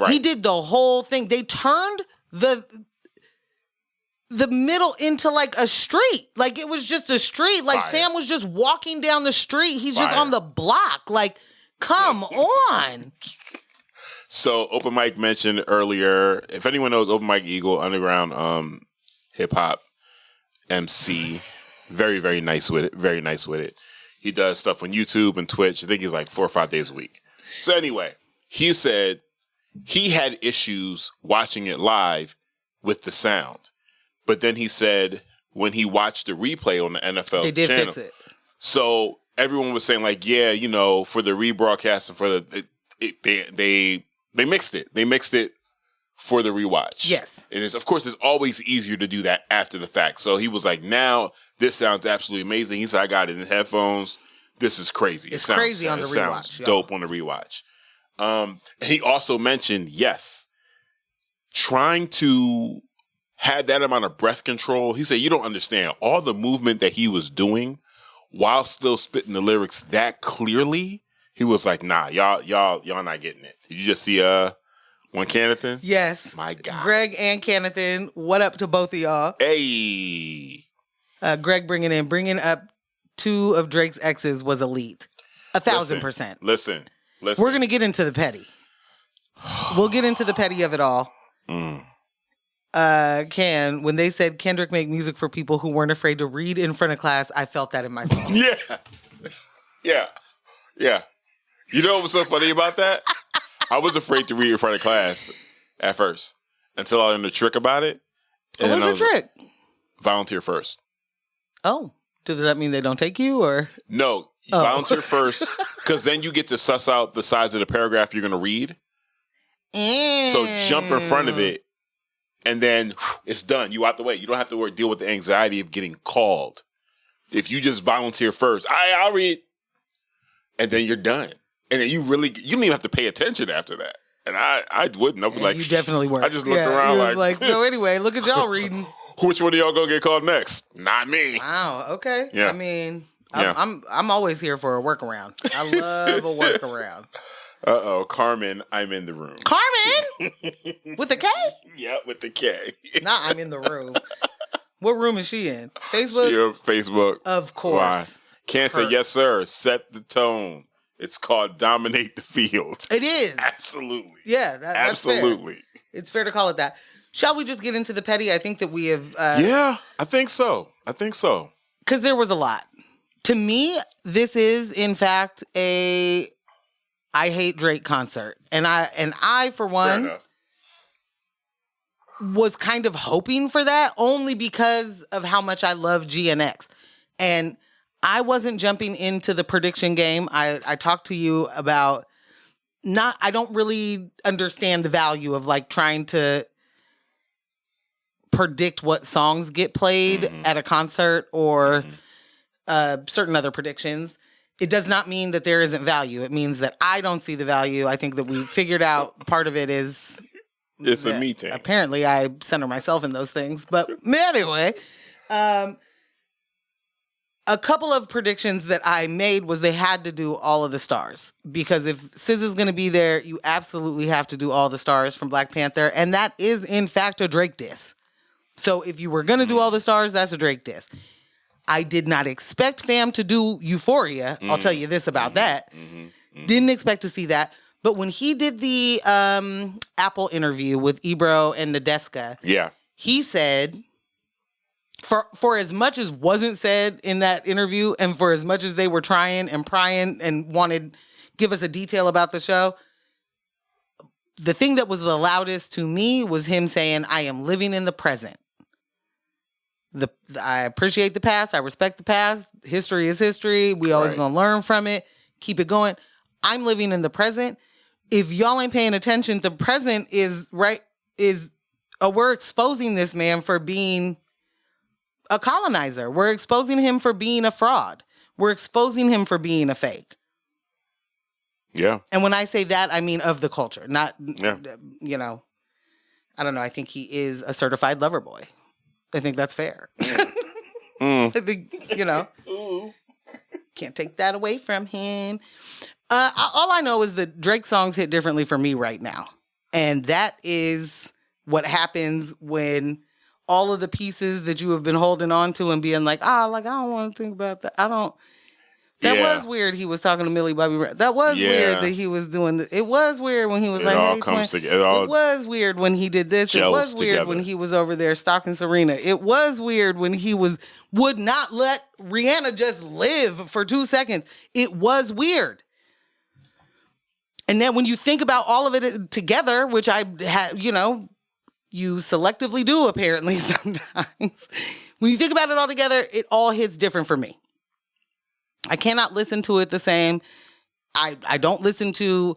he did the whole thing. They turned the middle into like a street. Like it was just a street. Like Fire. fam was just walking down the street. He's Fire. just on the block. Like, come on. So Open Mic mentioned earlier, if anyone knows Open Mic Eagle, underground hip hop MC, very, very nice with it. Very nice with it. He does stuff on YouTube and Twitch. I think he's like 4 or 5 days a week. So anyway, he said he had issues watching it live with the sound. But then he said when he watched the replay on the NFL they did channel, fix it. So everyone was saying like, yeah, for the rebroadcast and for they mixed it. They mixed it for the rewatch. Yes. And of course, it's always easier to do that after the fact. So he was like, now this sounds absolutely amazing. He said, I got it in headphones. This is crazy. It's crazy on the rewatch. Sounds dope on the rewatch. He also mentioned, trying to have that amount of breath control. He said, you don't understand all the movement that he was doing while still spitting the lyrics that clearly. He was like, nah, y'all not getting it. Did you just see one Canathan? Yes. My God. Greg and Canathan, what up to both of y'all? Hey. Greg bringing up 2 of Drake's exes was elite. 1,000%. Listen. We're going to get into the petty. We'll get into the petty of it all. When they said Kendrick make music for people who weren't afraid to read in front of class, I felt that in my soul. Yeah. You know what was so funny about that? I was afraid to read in front of class at first until I learned the trick about it. And what was your trick? Volunteer first. Oh, does that mean they don't take you or? No, volunteer first because then you get to suss out the size of the paragraph you're going to read. So jump in front of it. And then it's done. You out the way. You don't have to deal with the anxiety of getting called. If you just volunteer first, I'll read. And then you're done. And then you don't even have to pay attention after that. And I wouldn't. I was like, you definitely weren't. I just looked around like so anyway, look at y'all reading. Which one of y'all gonna get called next? Not me. Wow. Okay. Yeah. I mean, I'm always here for a workaround. I love a workaround. Carmen, I'm in the room. Carmen? With the K? Yeah, with the K. Nah, I'm in the room. What room is she in? Facebook? She on Facebook. Of course. Why? Can't say yes, sir. Set the tone. It's called dominate the field. It is. Absolutely. Yeah, that's absolutely. Fair. It's fair to call it that. Shall we just get into the petty? I think that we have... yeah, I think so. Because there was a lot. To me, this is, in fact, a I Hate Drake concert. And I, for one, was kind of hoping for that only because of how much I love GNX. And I wasn't jumping into the prediction game. I talked to you about I don't really understand the value of like trying to predict what songs get played at a concert or certain other predictions. It does not mean that there isn't value. It means that I don't see the value. I think that we figured out part of it is... It's a meeting. Apparently, I center myself in those things. But anyway, a couple of predictions that I made was they had to do all of the stars. Because if SZA is going to be there, you absolutely have to do all the stars from Black Panther. And that is, in fact, a Drake diss. So if you were going to do all the stars, that's a Drake diss. I did not expect Fam to do Euphoria. I'll tell you this about that. Didn't expect to see that. But when he did the Apple interview with Ebro and Nadeska, he said, for as much as wasn't said in that interview, and for as much as they were trying and prying and wanted give us a detail about the show, the thing that was the loudest to me was him saying, I am living in the present. I appreciate the past. I respect the past. History is history. We always going to learn from it. Keep it going. I'm living in the present. If y'all ain't paying attention, the present we're exposing this man for being a colonizer. We're exposing him for being a fraud. We're exposing him for being a fake. Yeah. And when I say that, I mean of the culture, not, you know, I don't know. I think he is a certified lover boy. I think that's fair. I think, you know, can't take that away from him. All I know is that Drake songs hit differently for me right now. And that is what happens when all of the pieces that you have been holding on to and being like, I don't want to think about that. That was weird. He was talking to Millie Bobby Brown. That was weird that he was doing it was weird when he was like, hey, it was weird when he did this. It was weird when he was over there stalking Serena. It was weird when he would not let Rihanna just live for 2 seconds. It was weird. And then when you think about all of it together, which I had, you know, you selectively do apparently sometimes. When you think about it all together, it all hits different for me. I cannot listen to it the same. I don't listen to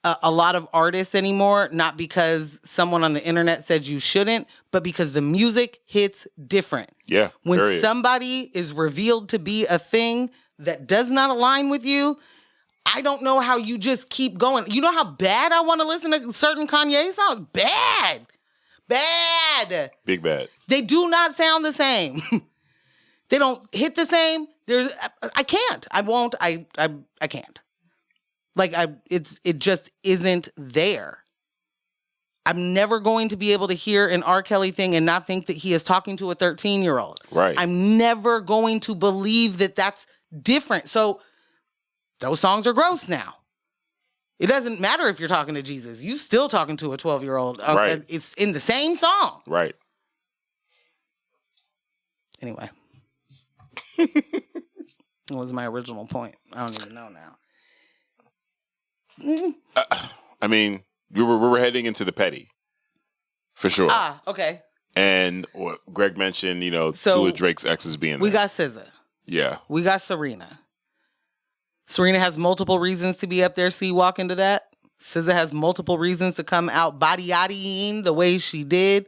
a lot of artists anymore, not because someone on the internet said you shouldn't, but because the music hits different. Yeah. When somebody is revealed to be a thing that does not align with you, I don't know how you just keep going. You know how bad I want to listen to certain Kanye songs? Bad. Big bad. They do not sound the same. They don't hit the same. I can't. I won't. I can't. Like it just isn't there. I'm never going to be able to hear an R. Kelly thing and not think that he is talking to a 13-year-old. Right. I'm never going to believe that that's different. So those songs are gross now. It doesn't matter if you're talking to Jesus. You still talking to a 12-year-old. Right. It's in the same song. Right. Anyway. What was my original point? I don't even know now. I mean, we were heading into the petty, for sure. Okay. And what Greg mentioned, you know, two of Drake's exes being there. We got SZA. Yeah. We got Serena. Serena has multiple reasons to be up there. See, walk into that. SZA has multiple reasons to come out body-yaddying the way she did,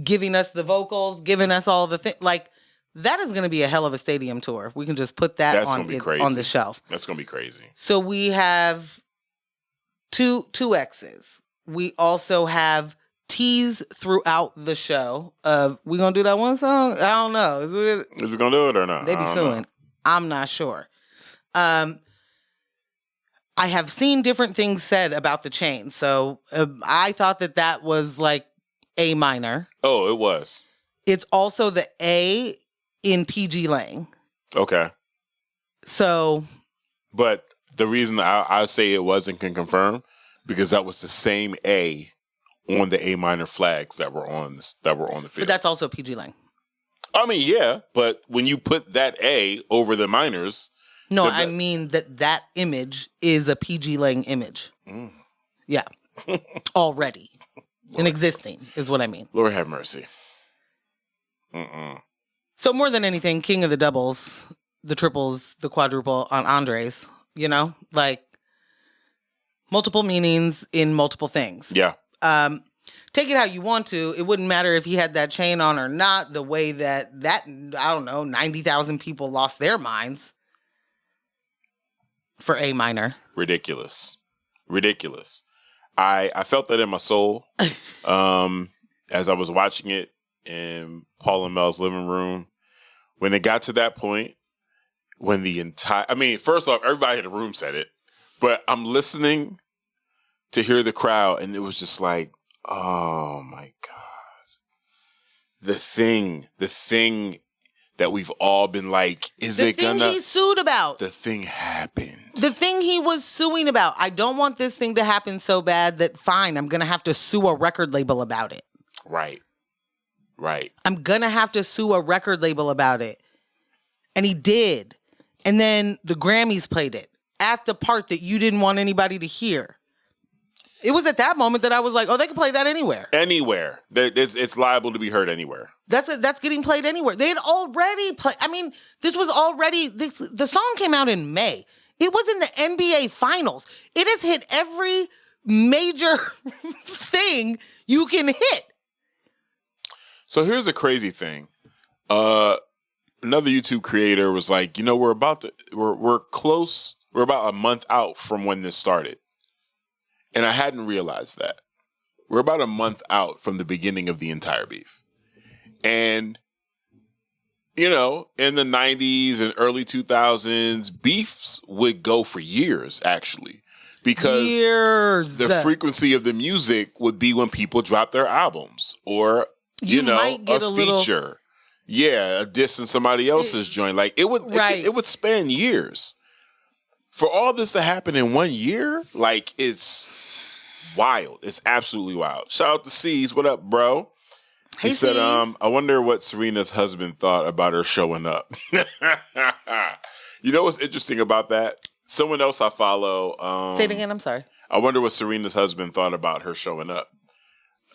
giving us the vocals, giving us all the things. Like, that is going to be a hell of a stadium tour. We can just put that on the shelf. That's going to be crazy. So we have two exes. We also have tease throughout the show of, we going to do that one song? I don't know. Is we going to do it or not? They be suing. I'm not sure. I have seen different things said about the chain. So I thought that was like A minor. Oh, it was. It's also the A in PG Lang. Okay. So. But the reason I say it was and can confirm, because that was the same A on the A minor flags that were on the field. But that's also PG Lang. I mean, yeah, but when you put that A over the minors. No, I mean that image is a PG Lang image. Mm. Yeah. Already. And existing is what I mean. Lord have mercy. So more than anything, king of the doubles, the triples, the quadruple on Andres, you know, like multiple meanings in multiple things. Yeah. Take it how you want to. It wouldn't matter if he had that chain on or not, the way that I don't know, 90,000 people lost their minds for A minor. Ridiculous. I felt that in my soul as I was watching it in Paul and Mel's living room. When it got to that point, when first off, everybody in the room said it, but I'm listening to hear the crowd, and it was just like, oh my God. The thing that we've all been like, is it gonna... The thing he sued about. The thing happened. The thing he was suing about. I don't want this thing to happen so bad that, fine, I'm going to have to sue a record label about it. Right. I'm going to have to sue a record label about it. And he did. And then the Grammys played it at the part that you didn't want anybody to hear. It was at that moment that I was like, oh, they can play that anywhere. Anywhere. It's liable to be heard anywhere. That's getting played anywhere. They had already played. I mean, this was already, the song came out in May. It was in the NBA Finals. It has hit every major thing you can hit. So here's a crazy thing. Another YouTube creator was like, we're close. We're about a month out from when this started. And I hadn't realized that. We're about a month out from the beginning of the entire beef. And, in the 90s and early 2000s, beefs would go for years, actually. Because the frequency of the music would be when people drop their albums. Or, might get a feature. Little, yeah, a diss in somebody else's joint. Like, it would span years. For all this to happen in 1 year, like, it's wild. It's absolutely wild. Shout out to C's. What up, bro? Hey, he said, C's. I wonder what Serena's husband thought about her showing up. You know what's interesting about that? Someone else I follow. Say it again. I'm sorry. I wonder what Serena's husband thought about her showing up.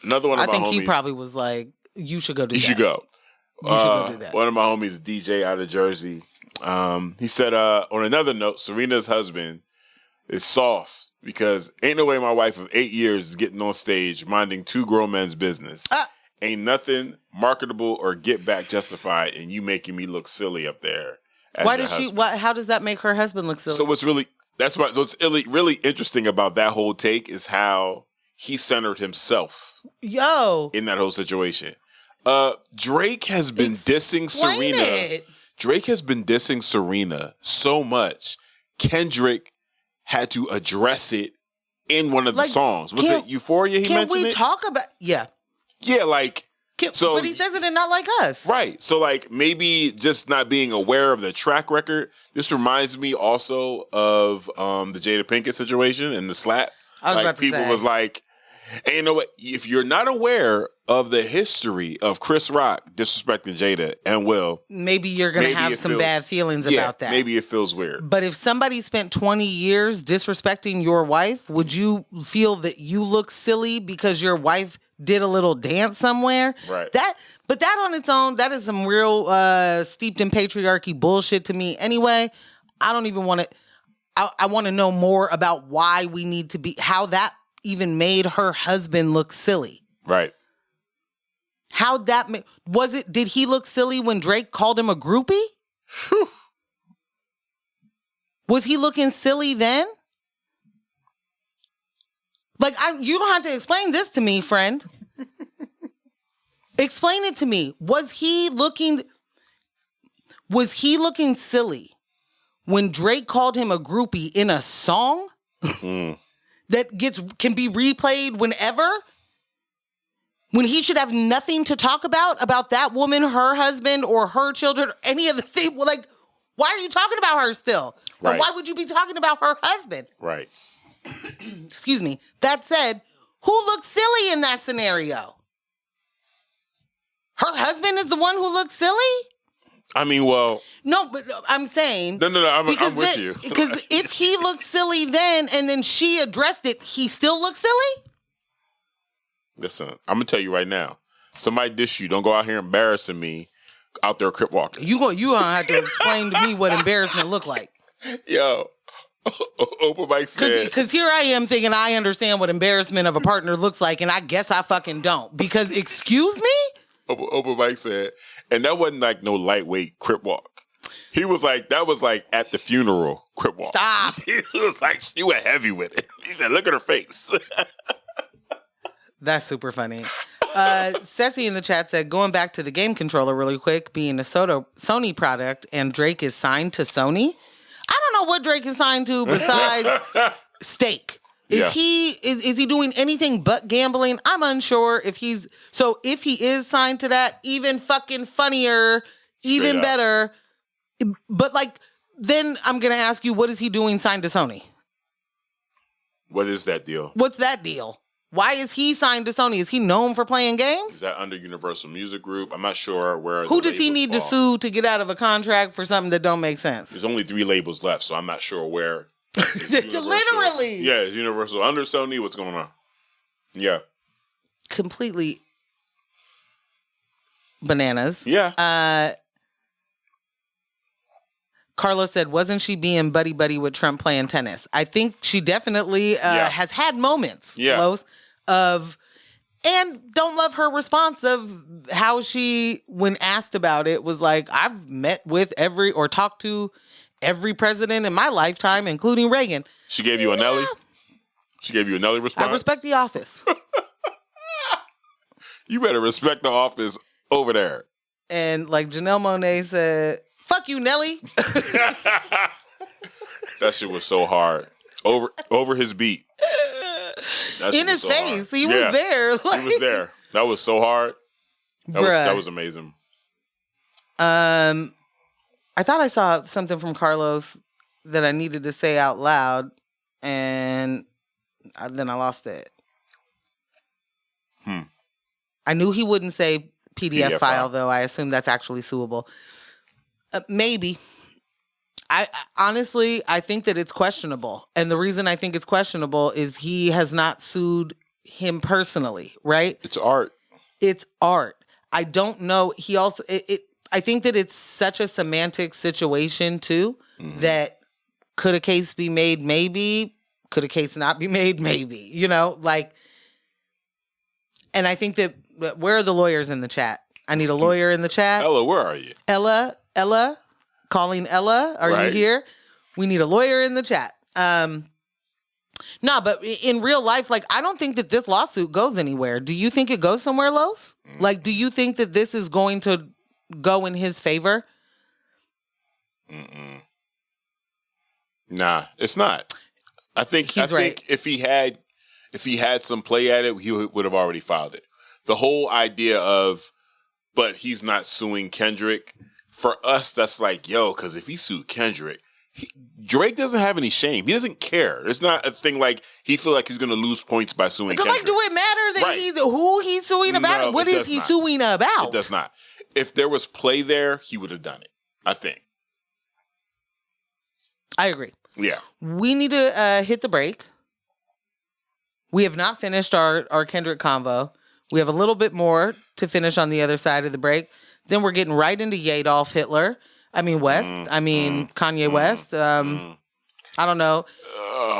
Another one of my homies. I think he probably was like, you should go do that. You should go. You should go do that. One of my homies, DJ out of Jersey. He said, on another note, Serena's husband is soft because ain't no way my wife of 8 years is getting on stage minding two grown men's business. Ain't nothing marketable or get back justified in you making me look silly up there. Why does she? How does that make her husband look silly? So what's really interesting about that whole take is how he centered himself. In that whole situation. Drake has been dissing Serena. Drake has been dissing Serena so much. Kendrick had to address it in one of the songs. Was it Euphoria he mentioned it? Can we talk about... Yeah. Yeah, like... but he says it in Not Like Us. Right. So, like, maybe just not being aware of the track record. This reminds me also of the Jada Pinkett situation and the slap. I was about to say. People was like... And if you're not aware of the history of Chris Rock disrespecting Jada and Will, maybe you're going to have some bad feelings about that. Maybe it feels weird. But if somebody spent 20 years disrespecting your wife, would you feel that you look silly because your wife did a little dance somewhere? Right. But that on its own, that is some real steeped in patriarchy bullshit to me. Anyway, I don't even want to. I want to know more about why we need to be, how that even made her husband look silly. Right. How'd that did he look silly when Drake called him a groupie? Whew. Was he looking silly then? Like, you don't have to explain this to me, friend. Explain it to me. Was he looking silly when Drake called him a groupie in a song? That can be replayed whenever? When he should have nothing to talk about that woman, her husband, or her children, any of the things. Like, why are you talking about her still? Right. Or why would you be talking about her husband? Right. Excuse me. That said, who looks silly in that scenario? Her husband is the one who looks silly? I mean, well... No, but I'm saying... No, I'm with you. Because if he looked silly then, and then she addressed it, he still looks silly? Listen, I'm going to tell you right now. Somebody dish you. Don't go out here embarrassing me out there crip walking. You going to have to explain to me what embarrassment look like. Yo, Oprah Mike said... Because here I am thinking I understand what embarrassment of a partner looks like, and I guess I fucking don't. Because, excuse me? Oprah Mike said, and that wasn't like no lightweight crip walk. He was like, that was like at the funeral crip walk. Stop. He was like, she went heavy with it. He said, look at her face. That's super funny. Ceci in the chat said, going back to the game controller really quick, being a Sony product and Drake is signed to Sony. I don't know what Drake is signed to besides Stake. Is he doing anything but gambling? I'm unsure if he is signed to that. Even fucking funnier, Even better. But like, then I'm going to ask you, what is he doing signed to Sony? What is that deal? What's that deal? Why is he signed to Sony? Is he known for playing games? Is that under Universal Music Group? I'm not sure where. Who does he need to sue to get out of a contract for something that don't make sense? There's only 3 labels left, so I'm not sure where. Literally. Yeah, is Universal under Sony? What's going on? Yeah. Completely bananas. Yeah. Carlos said, wasn't she being buddy-buddy with Trump playing tennis? I think she definitely has had moments, Los, of, and don't love her response of how she, when asked about it, was like, I've met with or talked to every president in my lifetime, including Reagan. She gave you a Nelly? She gave you a Nelly response? I respect the office. You better respect the office over there. And like Janelle Monáe said, fuck you, Nelly. That shit was so hard. Over his beat. In his face. He was there. He was there. That was so hard. That was amazing. I thought I saw something from Carlos that I needed to say out loud, and then I lost it. I knew he wouldn't say PDF file, though. I assume that's actually suable. Maybe. I honestly, I think that it's questionable. And the reason I think it's questionable is he has not sued him personally, right? It's art. It's art. I don't know. He also, I think that it's such a semantic situation too, that could a case be made? Maybe. Could a case not be made? Maybe. You know, like, and I think that, where are the lawyers in the chat? I need a lawyer in the chat. Ella, where are you? Ella, calling Ella. Are you here? We need a lawyer in the chat. No, but in real life, like, I don't think that this lawsuit goes anywhere. Do you think it goes somewhere, Los? Like, do you think that this is going to go in his favor? Nah, it's not. I think if he had some play at it, he would have already filed it. The whole idea of, but he's not suing Kendrick. For us, that's like, yo, because if he sued Kendrick, Drake doesn't have any shame. He doesn't care. It's not a thing like he feel like he's going to lose points by suing Kendrick. Like, do it matter that who he's suing about? No, what is he suing about? It does not. If there was play there, he would have done it, I think. I agree. Yeah. We need to hit the break. We have not finished our Kendrick convo. We have a little bit more to finish on the other side of the break. Then we're getting right into Yedolf West. Kanye West. I don't know.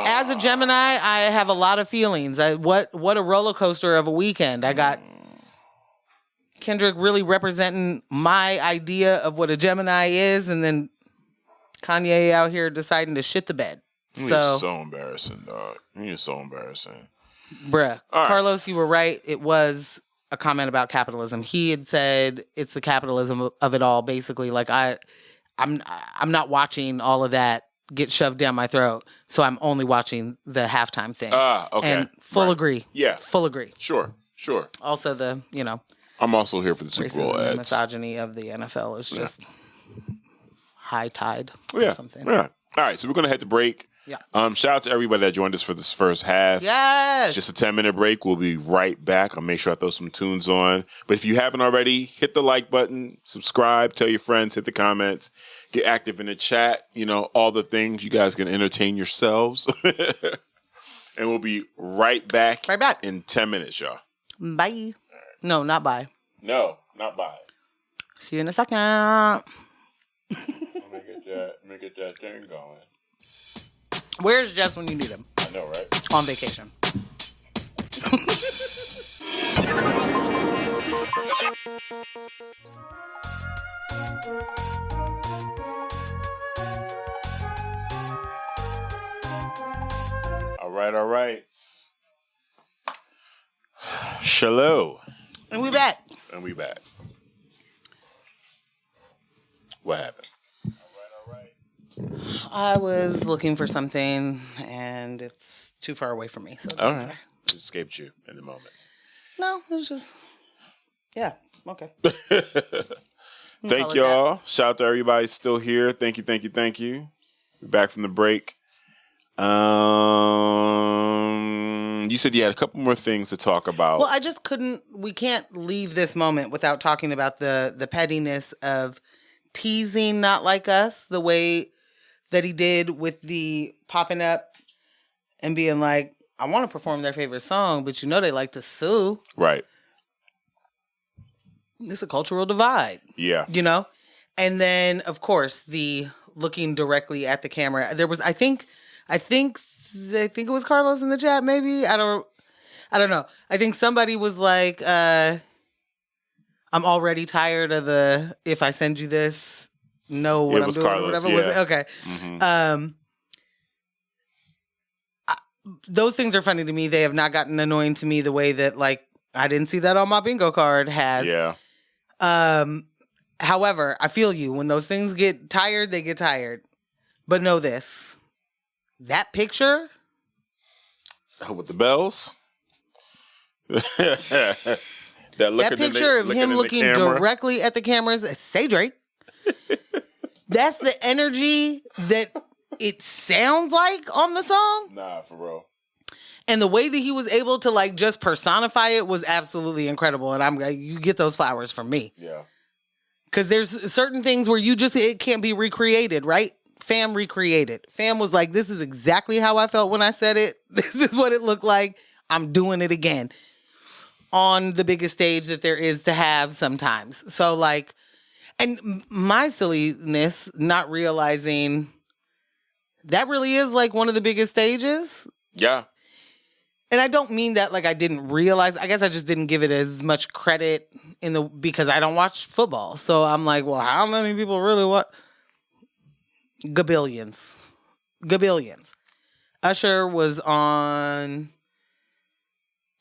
As a Gemini, I have a lot of feelings. What a roller coaster of a weekend. I got Kendrick really representing my idea of what a Gemini is, and then Kanye out here deciding to shit the bed. It's so embarrassing, dog. It's so embarrassing. Bruh. Carlos, you were right. It was a comment about capitalism. He had said it's the capitalism of it all, basically. Like, I'm not watching all of that get shoved down my throat, so I'm only watching the halftime thing. Okay. And full agree. Yeah. Full agree. Sure. Also I'm also here for the Super Bowl ads. The misogyny of the NFL is just high tide or something. Yeah. All right, so we're going to head to break. Yeah. Shout out to everybody that joined us for this first half. Yes. Just a 10-minute break. We'll be right back. I'll make sure I throw some tunes on. But if you haven't already, hit the like button, subscribe, tell your friends, hit the comments, get active in the chat. All the things. You guys can entertain yourselves. And we'll be right back. In 10 minutes, y'all. Bye. Right. No, not bye. No, not bye. See you in a second. Let me get that thing going. Where's Jess when you need him? I know, right? On vacation. All right. Shalom. And we back. What happened? I was looking for something, and it's too far away from me. So it doesn't matter. It escaped you in the moment. No, it was just, yeah, okay. Thank y'all. Shout out to everybody still here. Thank you. We're back from the break. You said you had a couple more things to talk about. Well, we can't leave this moment without talking about the pettiness of teasing Not Like Us, the way that he did with the popping up and being like, I want to perform their favorite song, but they like to sue. Right. It's a cultural divide. Yeah. And then, of course, the looking directly at the camera. There was, I think it was Carlos in the chat, maybe. I don't know. I think somebody was like, I'm already tired of the, if I send you this, know what I'm doing Carlos, or whatever. yeah. Was it? Okay. Mm-hmm. Those things are funny to me. They have not gotten annoying to me the way that, like, I didn't see that on my bingo card has. Yeah. However, I feel you. When those things get tired, they get tired. But know this. That picture. With the bells. that picture of him looking directly at the cameras. Say Drake. That's the energy that it sounds like on the song. Nah, for real. And the way that he was able to like just personify it was absolutely incredible. And you get those flowers from me. Yeah. Because there's certain things where it can't be recreated, right? Fam recreated. Fam was like, this is exactly how I felt when I said it. This is what it looked like. I'm doing it again. On the biggest stage that there is to have sometimes. So like, and my silliness, not realizing that really is like one of the biggest stages. Yeah. And I don't mean that like I didn't realize. I guess I just didn't give it as much credit because I don't watch football. So I'm like, well, how many people really watch? Gabillions. Usher was on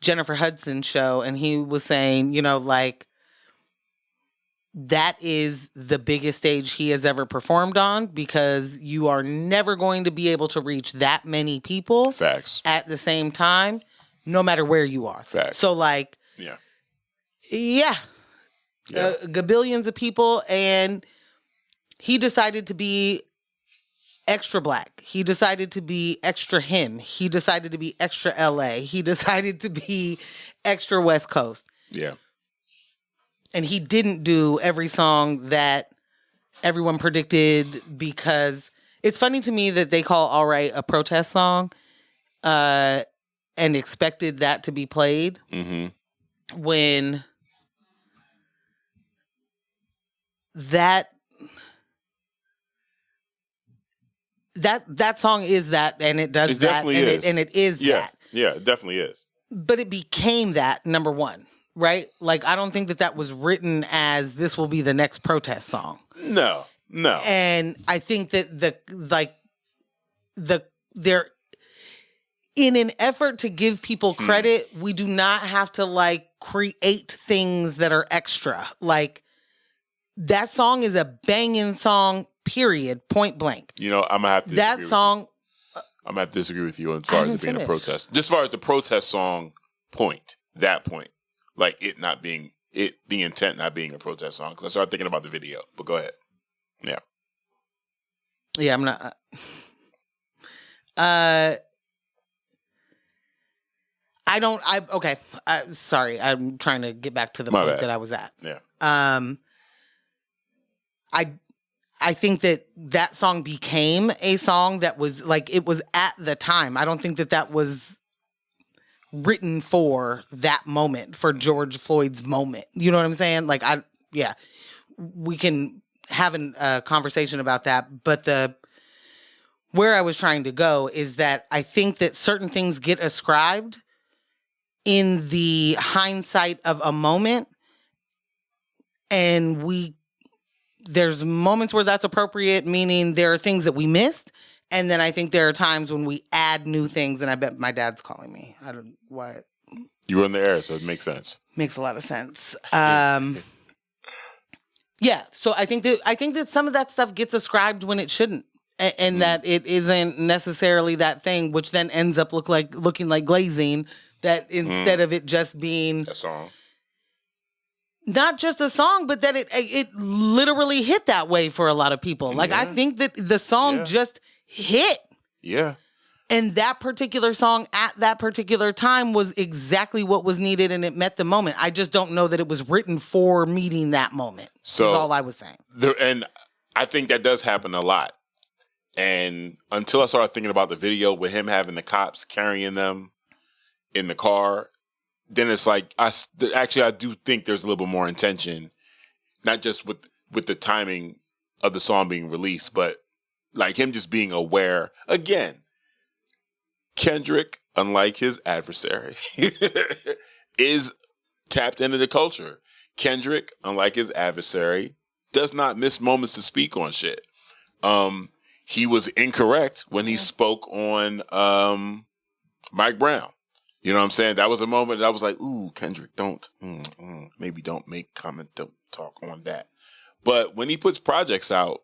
Jennifer Hudson's show and he was saying, like, that is the biggest stage he has ever performed on because you are never going to be able to reach that many people. Facts. At the same time, no matter where you are. Facts. So like, yeah. Gabillions of people. And he decided to be extra black. He decided to be extra him. He decided to be extra LA. He decided to be extra West Coast. Yeah. And he didn't do every song that everyone predicted because it's funny to me that they call All Right a protest song and expected that to be played when that song is that and it does that and it is that. Yeah, it definitely is. But it became that, number one. Right? Like, I don't think that was written as this will be the next protest song. No. And I think that they're in an effort to give people credit, we do not have to like create things that are extra. Like, that song is a banging song, period, point blank. I'm going to have to that song. I'm going to have to disagree with you as far as it being a protest. Just as far as the protest song that point. Like it not being the intent not being a protest song. Because I started thinking about the video. But go ahead. Yeah. Yeah, I'm not. Okay. Sorry, I'm trying to get back to the point that I was at. Yeah. I think that song became a song that was like it was at the time. I don't think that was written for that moment, for George Floyd's moment. You know what I'm saying? Like, we can have a conversation about that. But where I was trying to go is that I think that certain things get ascribed in the hindsight of a moment. And there's moments where that's appropriate, meaning there are things that we missed. And then I think there are times when we add new things, and I bet my dad's calling me. I don't what. You were in the air, so it makes sense. Makes a lot of sense. Yeah, so I think that some of that stuff gets ascribed when it shouldn't, and that it isn't necessarily that thing, which then ends up looking like glazing. That instead of it just being a song. not just a song, but that it literally hit that way for a lot of people. Like, I think that the song just hit. Yeah. And that particular song at that particular time was exactly what was needed, and it met the moment. I just don't know that it was written for meeting that moment. So, is all I was saying. And I think that does happen a lot. And until I started thinking about the video with him having the cops carrying them in the car, then it's like, I do think there's a little bit more intention, not just with the timing of the song being released, but like him just being aware. Again, Kendrick, unlike his adversary, is tapped into the culture. Kendrick, unlike his adversary, does not miss moments to speak on shit. He was incorrect when he spoke on Mike Brown. You know what I'm saying? That was a moment that I was like, ooh, Kendrick, maybe don't make comment, don't talk on that. But when he puts projects out,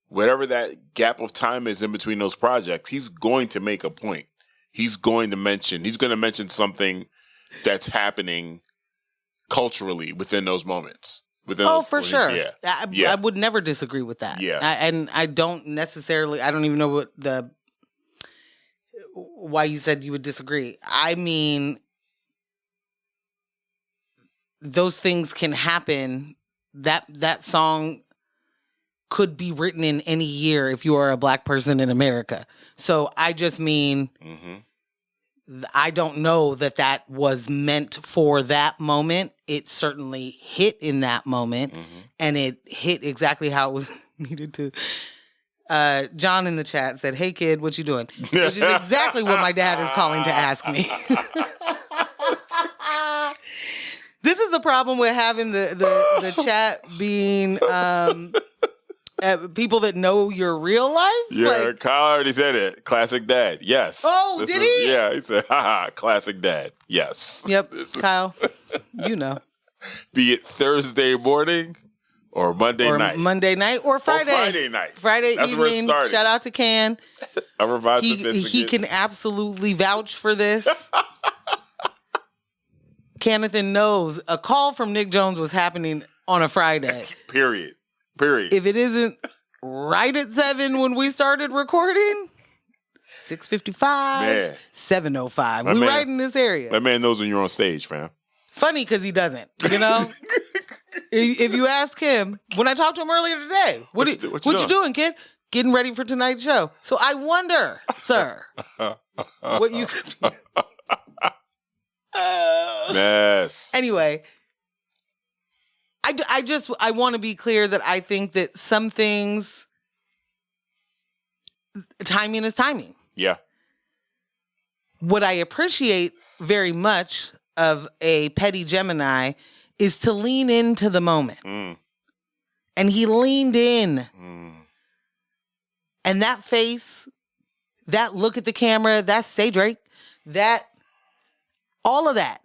whatever that gap of time is in between those projects, he's going to make a point. He's going to mention something that's happening culturally within those moments. For sure. I would never disagree with that. Yeah. And I don't necessarily, I don't even know why you said you would disagree. I mean, those things can happen. That song could be written in any year if you are a Black person in America. So I just mean, I don't know that was meant for that moment. It certainly hit in that moment, and it hit exactly how it was needed to. John in the chat said, "Hey kid, what you doing?" Which is exactly what my dad is calling to ask me. This is the problem with having the chat being people that know your real life. Yeah, like, Kyle already said it. Classic dad. Yes. Oh, did he? Yeah, he said, haha, classic dad. Yes. Yep, Kyle, you know. Be it Thursday morning or Monday night. Monday night or Friday. Or Friday night. Friday That's evening. Where it started. Shout out to Can. He can absolutely vouch for this. Canathan knows a call from Nick Jones was happening on a Friday. Period. If it isn't right at 7 when we started recording, 6:55, 7:05. We're right in this area. That man knows when you're on stage, fam. Funny because he doesn't, you know? If you ask him, when I talked to him earlier today, what you doing, kid? Getting ready for tonight's show. So I wonder, sir, what you could be. Yes. Anyway, I want to be clear that I think that some things, timing is timing. Yeah. What I appreciate very much of a petty Gemini is to lean into the moment. And he leaned in. And that face, that look at the camera, that say Drake, that, all of that.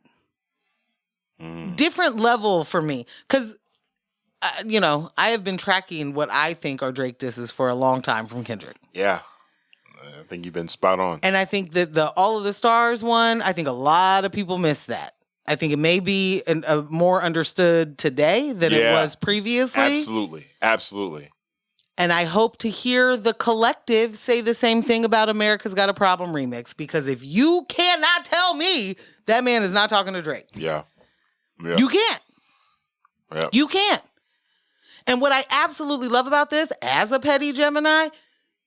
Different level for me. Because, I have been tracking what I think are Drake disses for a long time from Kendrick. Yeah. I think you've been spot on. And I think that the All of the Stars one, I think a lot of people miss that. I think it may be a more understood today than it was previously. Absolutely. And I hope to hear the collective say the same thing about America's Got a Problem remix. Because if you cannot tell me that man is not talking to Drake. Yeah. You can't. Yep. You can't. And what I absolutely love about this, as a petty Gemini,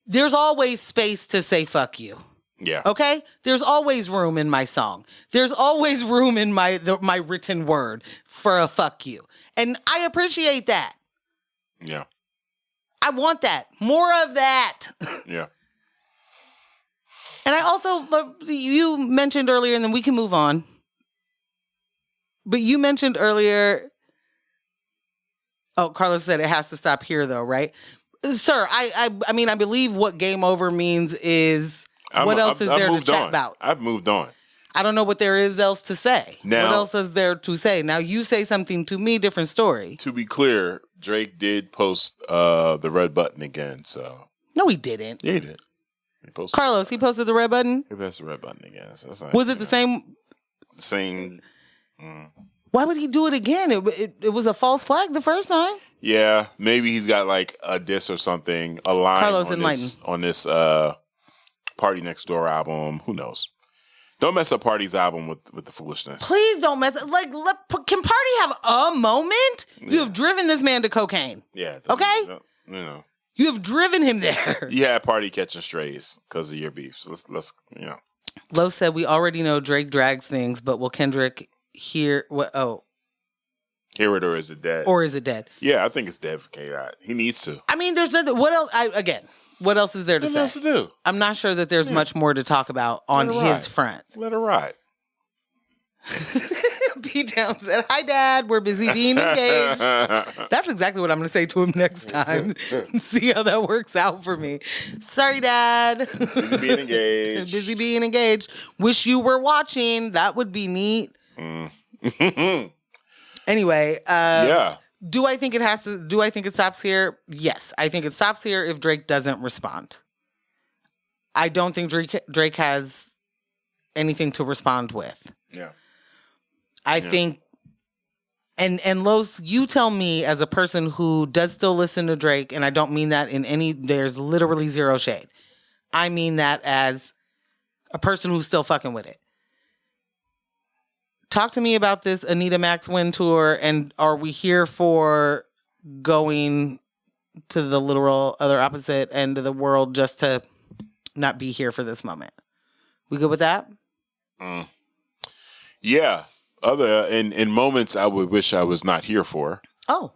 there's always space to say fuck you. Yeah. Okay? There's always room in my song. There's always room in my written word for a fuck you. And I appreciate that. Yeah. I want that. More of that. Yeah. And I also love, you mentioned earlier, and then we can move on. But you mentioned earlier, Carlos said it has to stop here though, right? Sir, I mean, I believe what game over means is, what else is there to chat about? I've moved on. I don't know what there is else to say. Now, what else is there to say? Now, you say something to me, different story. To be clear, Drake did post the red button again, so. No, he didn't. Yeah, he did. He posted Carlos, he posted the red button? He posted the red button again. So was it the same? Same. Why would he do it again? It was a false flag the first time. Yeah, maybe he's got like a diss or something, a line Carlos on this Party Next Door album. Who knows? Don't mess up Party's album with the foolishness. Please don't mess up. Like, can Party have a moment? Yeah. You have driven this man to cocaine. Yeah. Okay? You know. You have driven him there. You had Party catching strays because of your beef. So let's Lo said, we already know Drake drags things, but will Kendrick hear what? Oh. Hear it, or is it dead? Or is it dead? Yeah, I think it's dead for K-Dot. He needs to. I mean, there's nothing. What else? What else is there to say? What else to do? I'm not sure that there's much more to talk about on his front. Let her ride. Pete Down said, "Hi, Dad. We're busy being engaged." That's exactly what I'm going to say to him next time. See how that works out for me. Sorry, Dad. Busy being engaged. Busy being engaged. Wish you were watching. That would be neat. Anyway, yeah. Do I think it stops here? Yes. I think it stops here if Drake doesn't respond. I don't think Drake has anything to respond with. Yeah. I think, and Los, you tell me as a person who does still listen to Drake, and I don't mean that there's literally zero shade. I mean that as a person who's still fucking with it. Talk to me about this Anita Max Win tour, and are we here for going to the literal other opposite end of the world just to not be here for this moment? We good with that? Yeah. Other in moments I would wish I was not here for. Oh.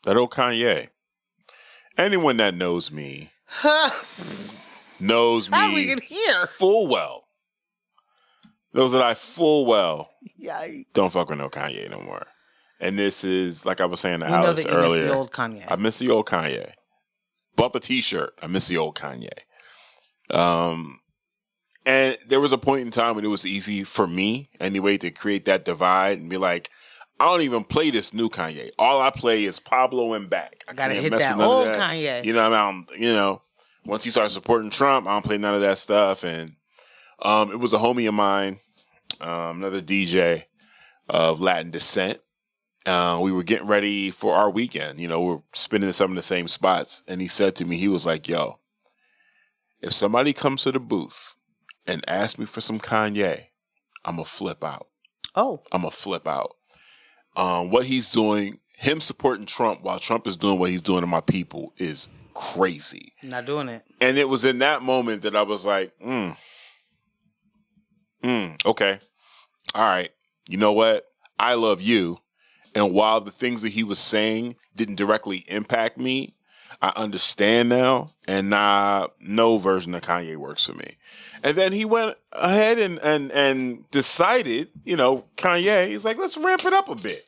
That old Kanye. Anyone that knows me knows me. How we get here? Full well. Knows that I full well Yikes. Don't fuck with no Kanye no more. And this is, like I was saying to we Alice know that earlier. You miss the old Kanye. I miss the old Kanye. Bought the t-shirt. I miss the old Kanye. And there was a point in time when it was easy for me, anyway, to create that divide and be like, I don't even play this new Kanye. All I play is Pablo and back. I gotta hit that old Kanye. You know, once he started supporting Trump, I don't play none of that stuff. And it was a homie of mine, another DJ of Latin descent. We were getting ready for our weekend. You know, we're spinning some of the same spots. And he said to me, he was like, yo, if somebody comes to the booth and asks me for some Kanye, I'm going to flip out. Oh. I'm going to flip out. What he's doing, him supporting Trump while Trump is doing what he's doing to my people is crazy. Not doing it. And it was in that moment that I was like, okay. All right. You know what? I love you. And while the things that he was saying didn't directly impact me, I understand now, and no version of Kanye works for me. And then he went ahead and decided, Kanye, he's like, let's ramp it up a bit.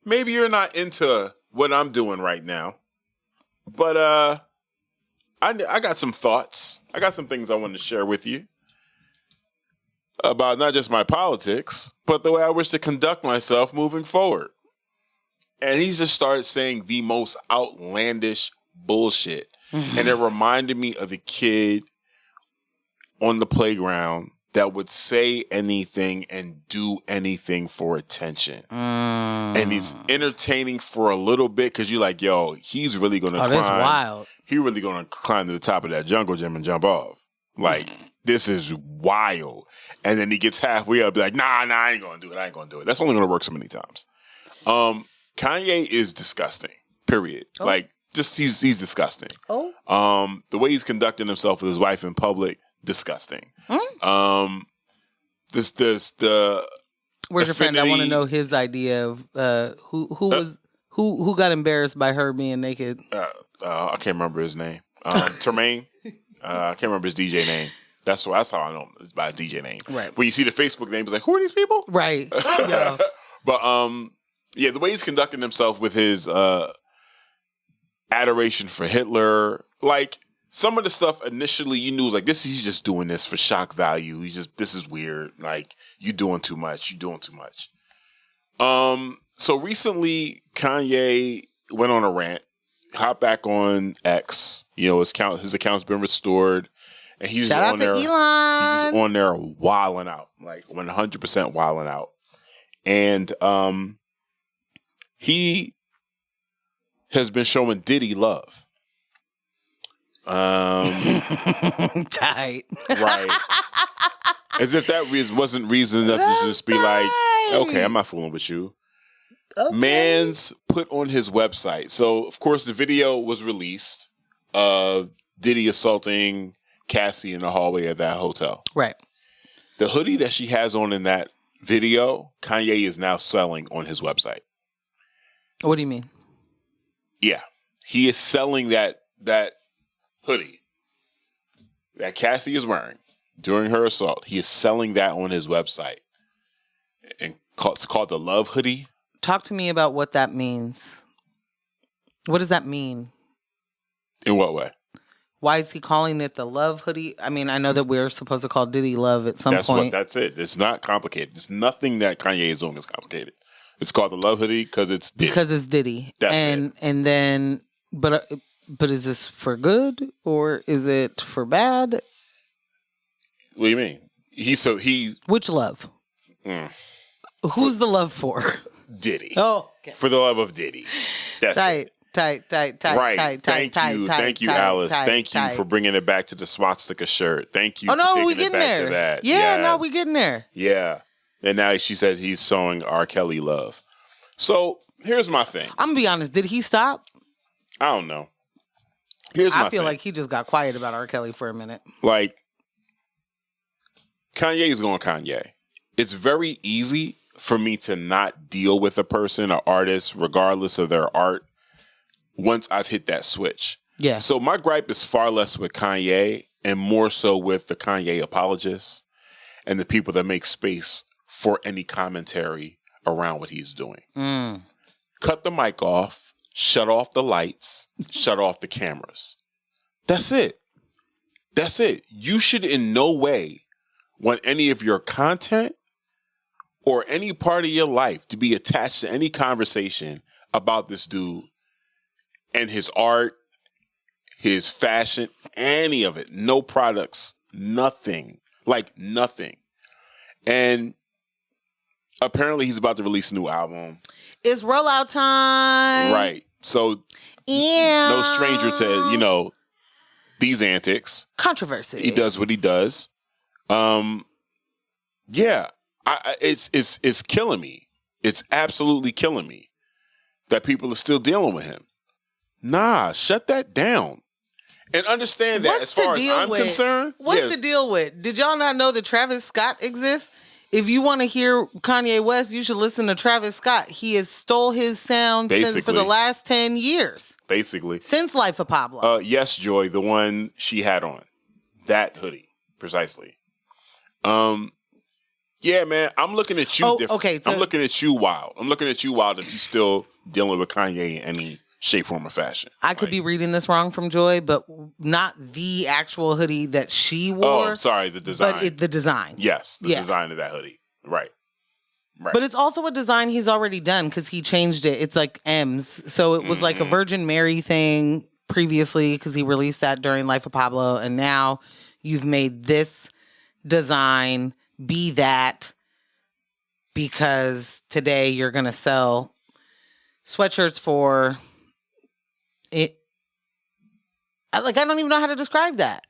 Maybe you're not into what I'm doing right now, but I got some thoughts. I got some things I want to share with you about not just my politics, but the way I wish to conduct myself moving forward. And he just started saying the most outlandish bullshit. Mm-hmm. And it reminded me of a kid on the playground that would say anything and do anything for attention. And he's entertaining for a little bit because you're like, yo, he's really going to climb. That's wild. He's really going to climb to the top of that jungle gym and jump off. Like, this is wild. And then he gets halfway up, be like, nah, I ain't going to do it. That's only going to work so many times. Kanye is disgusting, period. Oh. Like, just he's disgusting. Oh. The way he's conducting himself with his wife in public, disgusting. Mm. Where's your friend? I want to know his idea of who got embarrassed by her being naked. I can't remember his name. Tremaine. I can't remember his DJ name. That's how I know him. It's by his DJ name. Right. When you see the Facebook name, it's like, who are these people? Right. Yeah. But yeah, the way he's conducting himself with his adoration for Hitler, like some of the stuff initially you knew was like, he's just doing this for shock value. This is weird. Like, you're doing too much. So recently Kanye went on a rant, hopped back on X. His account's been restored. And he's Shout just out on to there. Elon. He's just on there wilding out, like 100% wilding out. And he has been showing Diddy love. Tight. Right. As if that wasn't reason enough to just be like, okay, I'm not fooling with you. Okay. Man's put on his website. So, of course, the video was released of Diddy assaulting Cassie in the hallway of that hotel. Right. The hoodie that she has on in that video, Kanye is now selling on his website. What do you mean? Yeah. He is selling that hoodie that Cassie is wearing during her assault. He is selling that on his website. And it's called the Love Hoodie. Talk to me about what that means. What does that mean? In what way? Why is he calling it the Love Hoodie? I mean, I know that we're supposed to call Diddy Love at some point. That's it. It's not complicated. It's nothing that Kanye is doing is complicated. It's called the Love Hoodie because it's Diddy. Because it's Diddy. That's it. And then, but is this for good or is it for bad? What do you mean? Which love? Who's the love for? Diddy. Oh, okay. For the love of Diddy. That's it. Tight. Right. Thank you, Alice. Thank you for bringing it back to the swastika shirt. Thank you for taking it back to that. Yeah, yes. no, we getting there. Yeah. And now she said he's showing R. Kelly love. So here's my thing. I'm gonna be honest. Did he stop? I don't know. I feel like he just got quiet about R. Kelly for a minute. Like, Kanye is going Kanye. It's very easy for me to not deal with a person, an artist, regardless of their art, once I've hit that switch. Yeah. So my gripe is far less with Kanye and more so with the Kanye apologists and the people that make space for any commentary around what he's doing. Cut the mic off, shut off the lights, shut off the cameras. That's it. That's it. You should in no way want any of your content or any part of your life to be attached to any conversation about this dude and his art, his fashion, any of it. No products, nothing. Like nothing. And apparently he's about to release a new album. It's rollout time. Right. So no stranger to, these antics. Controversy. He does what he does. Yeah. It's killing me. It's absolutely killing me that people are still dealing with him. Nah, shut that down. And understand that as far as I'm concerned. What's the deal with? Did y'all not know that Travis Scott exists? If you want to hear Kanye West, you should listen to Travis Scott. He has stole his sound for the last 10 years. Basically. Since Life of Pablo. Yes, Joy, the one she had on. That hoodie. Precisely. Yeah, man, I'm looking at you different. Okay, I'm looking at you wild. I'm looking at you wild if you're still dealing with Kanye in any shape, form, or fashion. I could be reading this wrong from Joy, but not the actual hoodie that she wore. Oh, sorry, the design. But the design. Yes, the design of that hoodie. Right. But it's also a design he's already done because he changed it. It's like M's. So it was like a Virgin Mary thing previously because he released that during Life of Pablo. And now you've made this design be that because today you're going to sell sweatshirts for it. I don't even know how to describe that.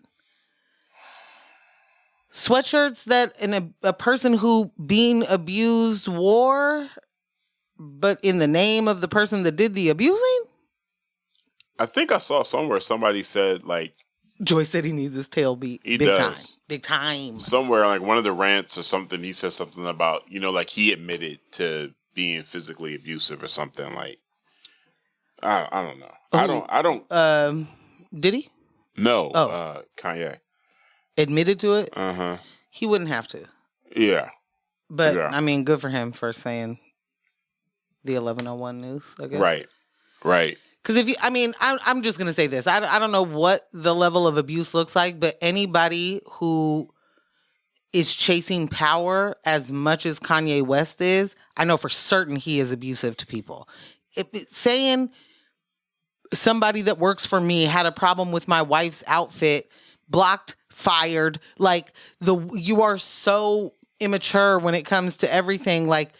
Sweatshirts that a person who being abused wore, but in the name of the person that did the abusing? I think I saw somewhere somebody said Joy said he needs his tail beat. He big does. Time. Big time. Somewhere, like one of the rants or something, he said something about, like he admitted to being physically abusive or something. Like, I don't know. I don't. Did he? No. Oh. Kanye. Admitted to it? Uh-huh. He wouldn't have to. Yeah. But, I mean, good for him for saying the 1101 news, I guess. Right. Because I'm just going to say this. I don't know what the level of abuse looks like, but anybody who is chasing power as much as Kanye West is, I know for certain he is abusive to people. Saying somebody that works for me had a problem with my wife's outfit blocked, fired. Like you are so immature when it comes to everything. Like,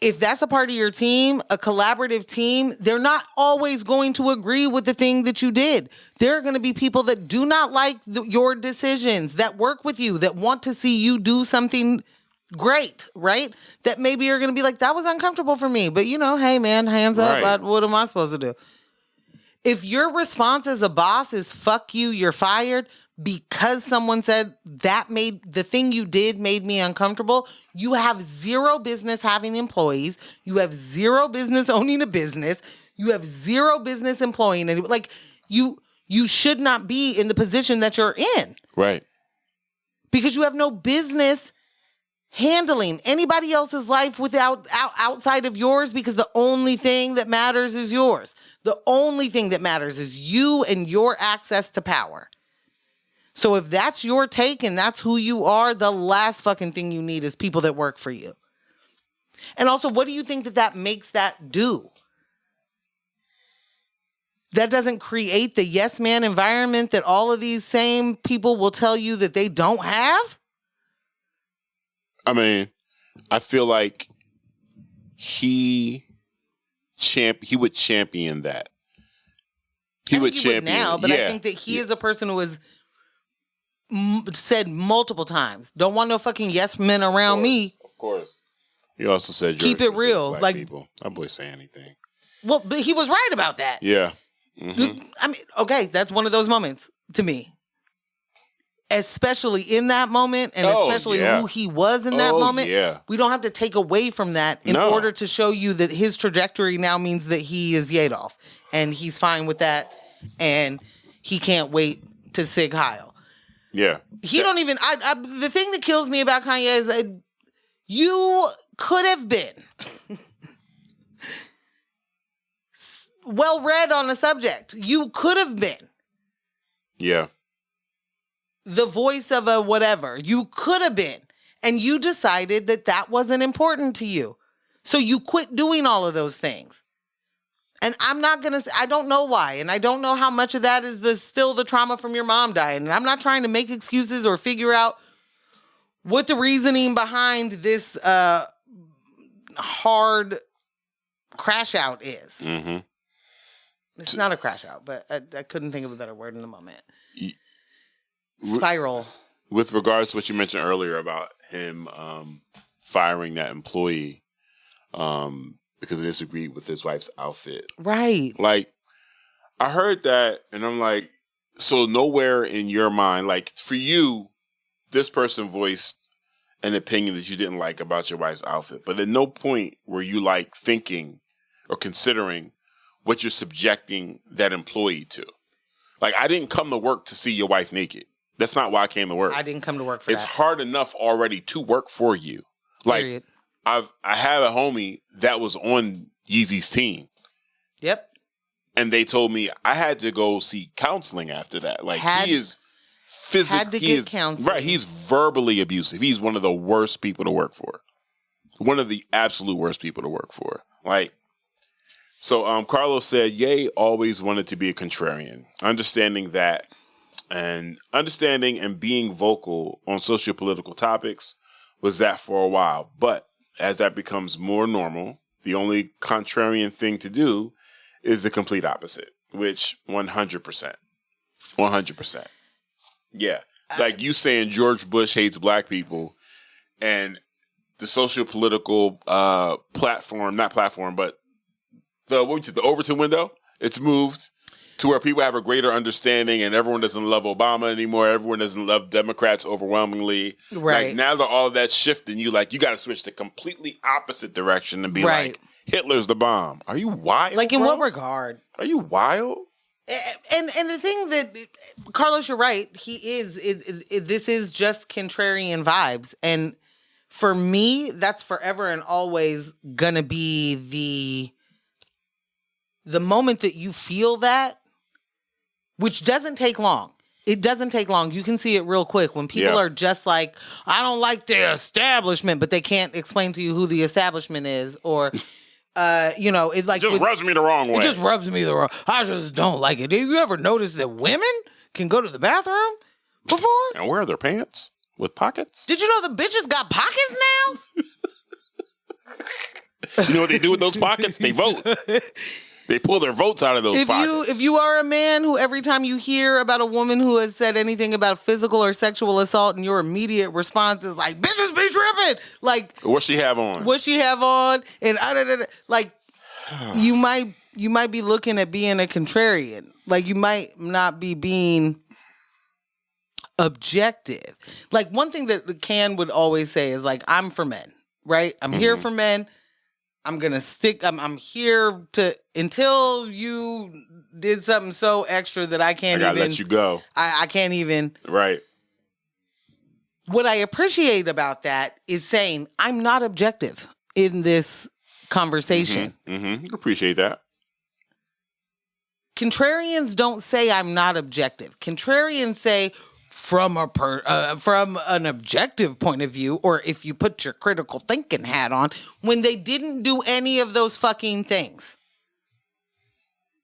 if that's a part of your team, a collaborative team, they're not always going to agree with the thing that you did. There are going to be people that do not like your decisions, that work with you, that want to see you do something great, right? That maybe you're going to be like, that was uncomfortable for me. But, hey, man, hands up. What am I supposed to do? If your response as a boss is fuck you, you're fired, because someone said the thing you did made me uncomfortable, you have zero business having employees. You have zero business owning a business. You have zero business employing anyone. Like, you should not be in the position that you're in. Right. Because you have no business handling anybody else's life outside of yours, because the only thing that matters is yours. The only thing that matters is you and your access to power. So if that's your take and that's who you are, the last fucking thing you need is people that work for you. And also, what do you think that makes that do? That doesn't create the yes man environment that all of these same people will tell you that they don't have? I mean, I feel like he would champion that. He would champion now, but I think that he is a person who has said multiple times, don't want no fucking yes men around me. Of course. He also said, keep it real. Like, people. That boy say anything. Well, but he was right about that. Yeah. Mm-hmm. I mean, okay, that's one of those moments to me. Especially in that moment, and especially who he was in that moment. Yeah. We don't have to take away from that in order to show you that his trajectory now means that he is Yedolf, and he's fine with that, and he can't wait to Sig Heil. Yeah. He don't even, the thing that kills me about Kanye is that you could have been well read on the subject. You could have been. Yeah. The voice of a whatever. You could have been. And you decided that wasn't important to you. So you quit doing all of those things. And I don't know why. And I don't know how much of that is still the trauma from your mom dying. And I'm not trying to make excuses or figure out what the reasoning behind this hard crash out is. Mm-hmm. It's not a crash out, but I couldn't think of a better word in the moment. Spiral. With regards to what you mentioned earlier about him firing that employee because he disagreed with his wife's outfit. Right. Like, I heard that and I'm like, so nowhere in your mind, like for you, this person voiced an opinion that you didn't like about your wife's outfit, but at no point were you like thinking or considering what you're subjecting that employee to. Like, I didn't come to work to see your wife naked. That's not why I came to work. I didn't come to work for It's hard enough already to work for you. Like, period. I have a homie that was on Yeezy's team. Yep. And they told me I had to go seek counseling after that. Like, he is physically... Had to get counseling. Right, he's verbally abusive. He's one of the worst people to work for. One of the absolute worst people to work for. Like, so Carlos said, Ye always wanted to be a contrarian. Understanding and being vocal on socio-political topics was that for a while. But as that becomes more normal, the only contrarian thing to do is the complete opposite, which 100%. 100%. Yeah. Like you saying George Bush hates black people and the socio-political platform, not platform, but the Overton window, it's moved to where people have a greater understanding and everyone doesn't love Obama anymore. Everyone doesn't love Democrats overwhelmingly. Right. Like now that all of that's shifting, you got to switch the completely opposite direction and be like, Hitler's the bomb. Are you wild? Like in what regard? Are you wild? And the thing that, Carlos, you're right. This is just contrarian vibes. And for me, that's forever and always gonna be the moment that you feel that, which doesn't take long. It doesn't take long. You can see it real quick when people are just like, I don't like the establishment, but they can't explain to you who the establishment is, or It's like It just rubs me the wrong way. It just rubs me the wrong. I just don't like it. Did you ever notice that women can go to the bathroom before and wear their pants with pockets? Did you know the bitches got pockets now? You know what they do with those pockets? They vote. They pull their votes out of those pockets. If you are a man who every time you hear about a woman who has said anything about physical or sexual assault and your immediate response is like, bitches be tripping. Like, what she have on? And like, you might be looking at being a contrarian. Like, you might not be being objective. Like, one thing that Can would always say is like, I'm for men, right? I'm here for men. I'm going to stick. I'm here to until you did something so extra that I can't even let you go. I can't even. Right. What I appreciate about that is saying I'm not objective in this conversation. Appreciate that. Contrarians don't say I'm not objective. Contrarians say from an objective point of view, or if you put your critical thinking hat on, when they didn't do any of those fucking things.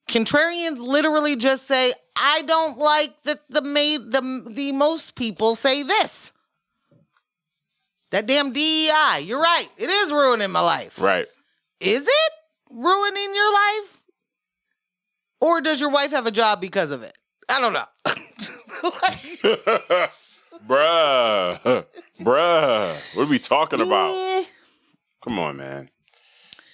Contrarians literally just say, I don't like that the most people say this. That damn DEI, you're right. It is ruining my life. Right. Is it ruining your life? Or does your wife have a job because of it? I don't know. Bruh. What are we talking about? Come on, man.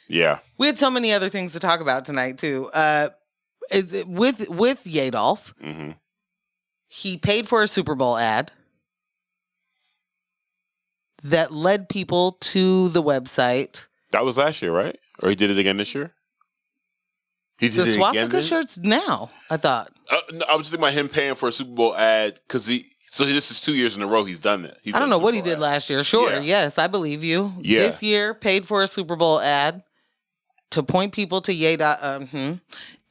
Yeah. We had so many other things to talk about tonight, too. With Yedolf, he paid for a Super Bowl ad that led people to the website. That was last year, right? Or he did it again this year? He did the it swastika again shirts now, I thought. No, I was just thinking about him paying for a Super Bowl ad because so this is 2 years in a row he's done it. I don't know what he did last year. Sure, yes, I believe you. Yeah. This year, paid for a Super Bowl ad to point people to And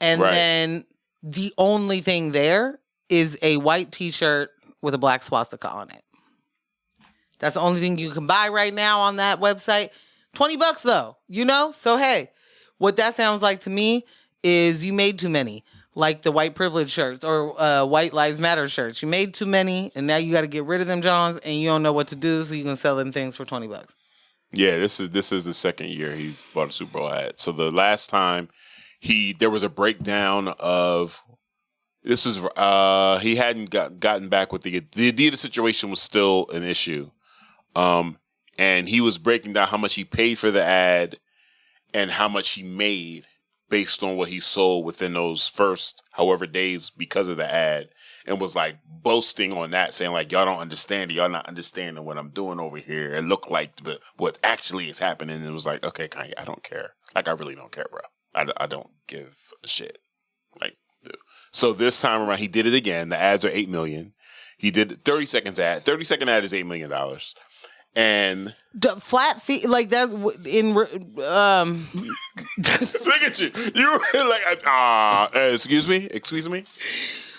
then the only thing there is a white T-shirt with a black swastika on it. That's the only thing you can buy right now on that website. $20 though, So hey, what that sounds like to me is you made too many, like the white privilege shirts or white lives matter shirts. You made too many, and now you got to get rid of them, Johns, and you don't know what to do, so you can sell them things for $20. Yeah, this is the second year he bought a Super Bowl ad. So the last time there was a breakdown of this was he hadn't gotten back with the Adidas situation was still an issue, and he was breaking down how much he paid for the ad and how much he made based on what he sold within those first however days because of the ad, and was like boasting on that, saying like, y'all don't understand it. Y'all not understanding what I'm doing over here. It looked like what actually is happening. And it was like, okay, Kanye, I don't care. Like, I really don't care, bro. I don't give a shit. Like, dude. So this time around, he did it again. The ads are $8 million. He did 30 seconds ad. 30-second ad is $8 million. And flat fee like that in look at you. You were like, excuse me.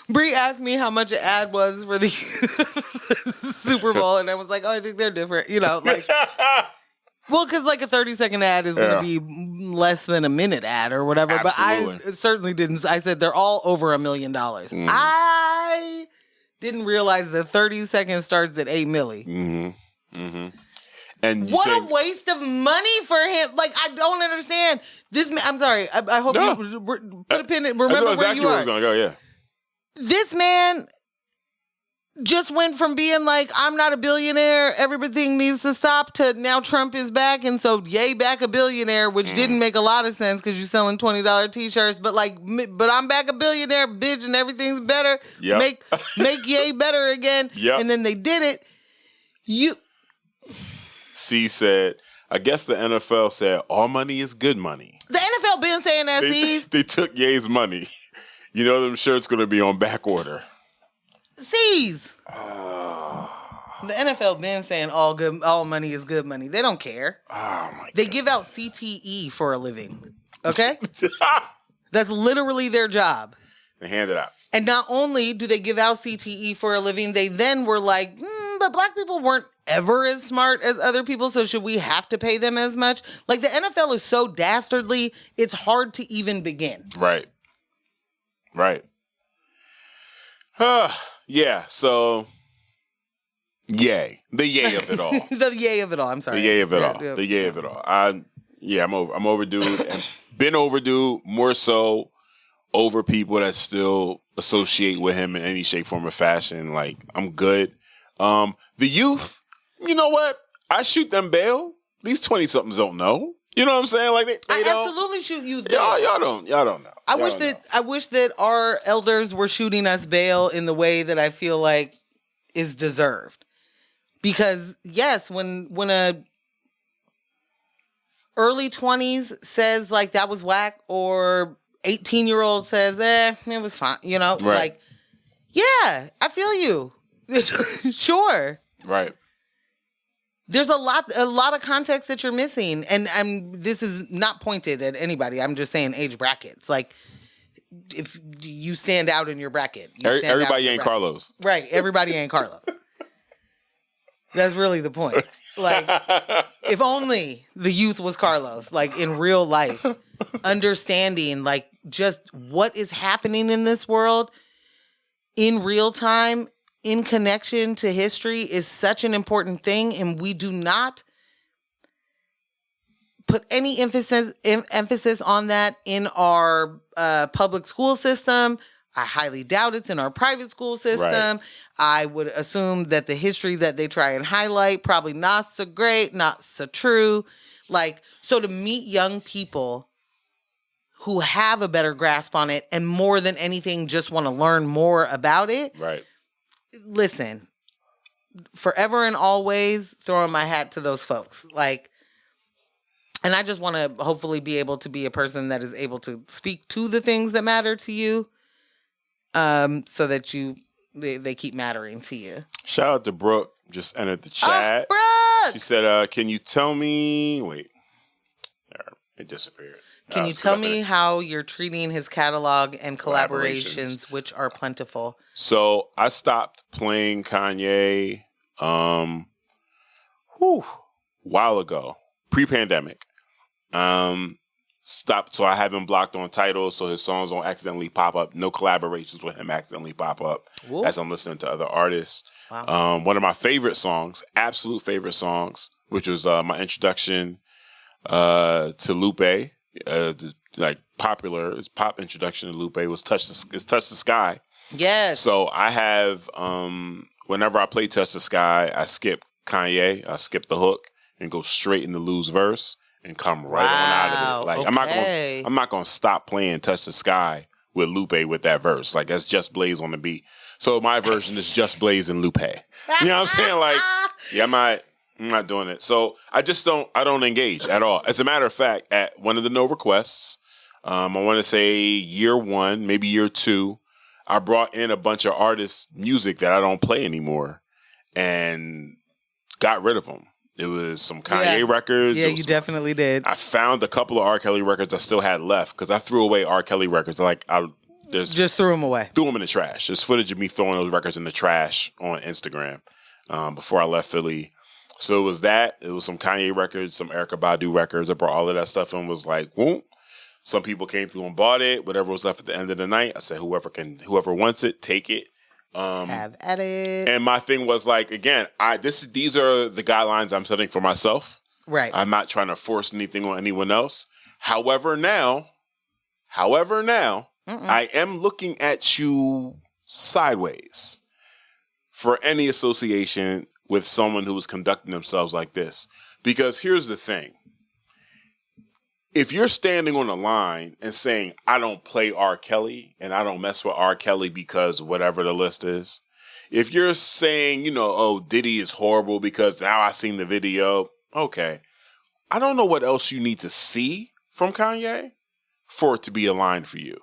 Bree asked me how much an ad was for the Super Bowl, and I was like, oh, I think they're different. Like, well, because like a 30-second ad is going to be less than a minute ad or whatever. Absolutely. But I certainly didn't. I said they're all over $1 million. I didn't realize that 30 seconds starts at $8 million. And what a waste of money for him! Like, I don't understand this. I'm sorry. I hope you put a pin in. Remember where you are. Gonna go. Yeah. This man just went from being like, I'm not a billionaire, everything needs to stop, to now Trump is back, and so yay, back a billionaire, which didn't make a lot of sense because you're selling $20 T-shirts, but I'm back a billionaire, bitch, and everything's better. Yep. Make yay better again. Yep. And then they did it. C said, I guess the NFL said all money is good money. The NFL been saying that, They took Ye's money. Them shirts going to be on back order. C's. The NFL been saying all money is good money. They don't care. Oh my! They give out CTE for a living. Okay, that's literally their job. They hand it out. And not only do they give out CTE for a living, they then were like, but black people weren't ever as smart as other people, so should we have to pay them as much? Like, the NFL is so dastardly, it's hard to even begin. Right. Yeah, so yay. The yay of it all. The yay of it all. I'm sorry. The yay of it all. Yeah. The yay of it all. I'm overdue. And been overdue, more so over people that still associate with him in any shape, form, or fashion. Like, I'm good. The youth, you know what? I shoot them bail. These 20-somethings don't know. You know what I'm saying? Like, they don't. Absolutely shoot you. Y'all don't know. I wish that our elders were shooting us bail in the way that I feel like is deserved. Because yes, when a early 20s says like that was whack, or 18-year-old says, it was fine, you know, right. Like, yeah, I feel you. Sure. Right. There's a lot of context that you're missing. And this is not pointed at anybody. I'm just saying age brackets. Like, if you stand out in your bracket. Everybody ain't Carlos. Right. Everybody ain't Carlos. That's really the point. Like, if only the youth was Carlos, like in real life, understanding like just what is happening in this world in real time, in connection to history, is such an important thing. And we do not put any emphasis on that in our public school system. I highly doubt it's in our private school system. Right. I would assume that the history that they try and highlight, probably not so great, not so true. Like, so to meet young people who have a better grasp on it and more than anything just want to learn more about it. Right. Listen, forever and always throwing my hat to those folks. Like, and I just want to hopefully be able to be a person that is able to speak to the things that matter to you. So that they keep mattering to you. Shout out to Brooke, just entered the chat. Oh, Brooke! She said, can you tell me, it disappeared. Can you tell me how you're treating his catalog and collaborations, which are plentiful? So I stopped playing Kanye, while ago, pre-pandemic. Stopped, so I have him blocked on titles, so his songs don't accidentally pop up. No collaborations with him accidentally pop up. Ooh. As I'm listening to other artists. Wow. One of my favorite songs, absolute favorite songs, which was my introduction to Lupe, like popular, his pop introduction to Lupe was Touch the Sky. Yes. So I have, whenever I play Touch the Sky, I skip Kanye, I skip the hook and go straight into Lou's verse. And come right on out of it. Like, okay. I'm not gonna stop playing Touch the Sky with Lupe with that verse. Like, that's Just Blaze on the beat. So my version is Just Blaze and Lupe. You know what I'm saying? Like, yeah, I'm not doing it. So I don't engage at all. As a matter of fact, at one of the no requests, I want to say year 1, maybe year 2, I brought in a bunch of artists' music that I don't play anymore and got rid of them. It was some Kanye records. Yeah, you definitely did. I found a couple of R. Kelly records I still had left because I threw away R. Kelly records. Like, just threw them away. Threw them in the trash. There's footage of me throwing those records in the trash on Instagram before I left Philly. So it was that. It was some Kanye records, some Erykah Badu records. I brought all of that stuff and was like, whoop. Some people came through and bought it. Whatever was left at the end of the night, I said, whoever wants it, take it. Have at it. And my thing was like, again, these are the guidelines I'm setting for myself. Right. I'm not trying to force anything on anyone else. However, now, I am looking at you sideways for any association with someone who is conducting themselves like this. Because here's the thing. If you're standing on the line and saying, I don't play R. Kelly and I don't mess with R. Kelly because whatever the list is, if you're saying, Diddy is horrible because now I seen the video, okay. I don't know what else you need to see from Kanye for it to be aligned for you.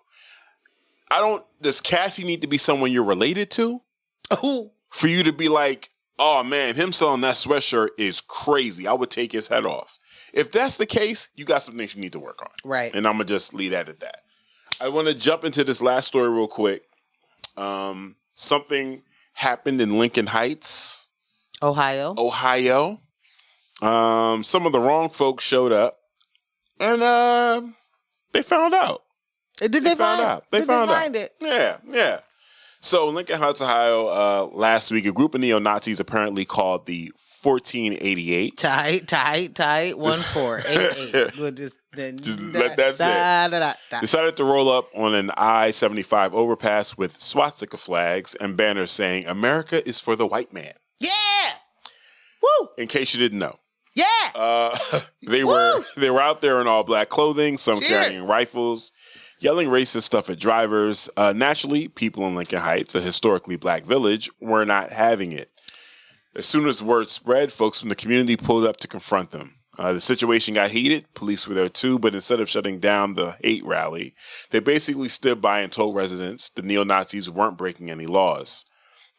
Does Cassie need to be someone you're related to? Oh. For you to be like, oh man, him selling that sweatshirt is crazy. I would take his head off. If that's the case, you got some things you need to work on. Right. And I'm going to just leave that at that. I want to jump into this last story real quick. Something happened in Lincoln Heights Ohio. Some of the wrong folks showed up, and they found out. Did they find out? They found find out. it? Yeah. So in Lincoln Heights, Ohio, last week, a group of neo-Nazis apparently called the 1488. Tight. 1488. We'll just let that sit. Decided to roll up on an I-75 overpass with swastika flags and banners saying, "America is for the white man." Yeah! Woo! In case you didn't know. Yeah! They were out there in all black clothing, some Cheers. carrying rifles, yelling racist stuff at drivers. Naturally, people in Lincoln Heights, a historically black village, were not having it. As soon as the word spread, folks from the community pulled up to confront them. The situation got heated. Police were there too, but instead of shutting down the hate rally, they basically stood by and told residents the neo-Nazis weren't breaking any laws.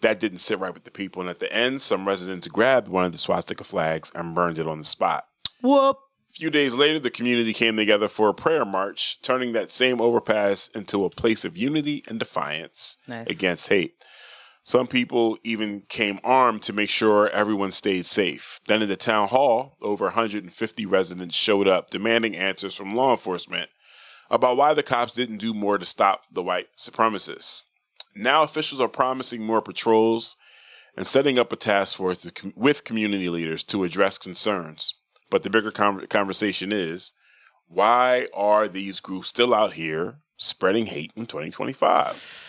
That didn't sit right with the people, and at the end, some residents grabbed one of the swastika flags and burned it on the spot. Whoop. A few days later, the community came together for a prayer march, turning that same overpass into a place of unity and defiance against hate. Some people even came armed to make sure everyone stayed safe. Then in the town hall, over 150 residents showed up demanding answers from law enforcement about why the cops didn't do more to stop the white supremacists. Now officials are promising more patrols and setting up a task force with community leaders to address concerns. But the bigger conversation is, why are these groups still out here spreading hate in 2025?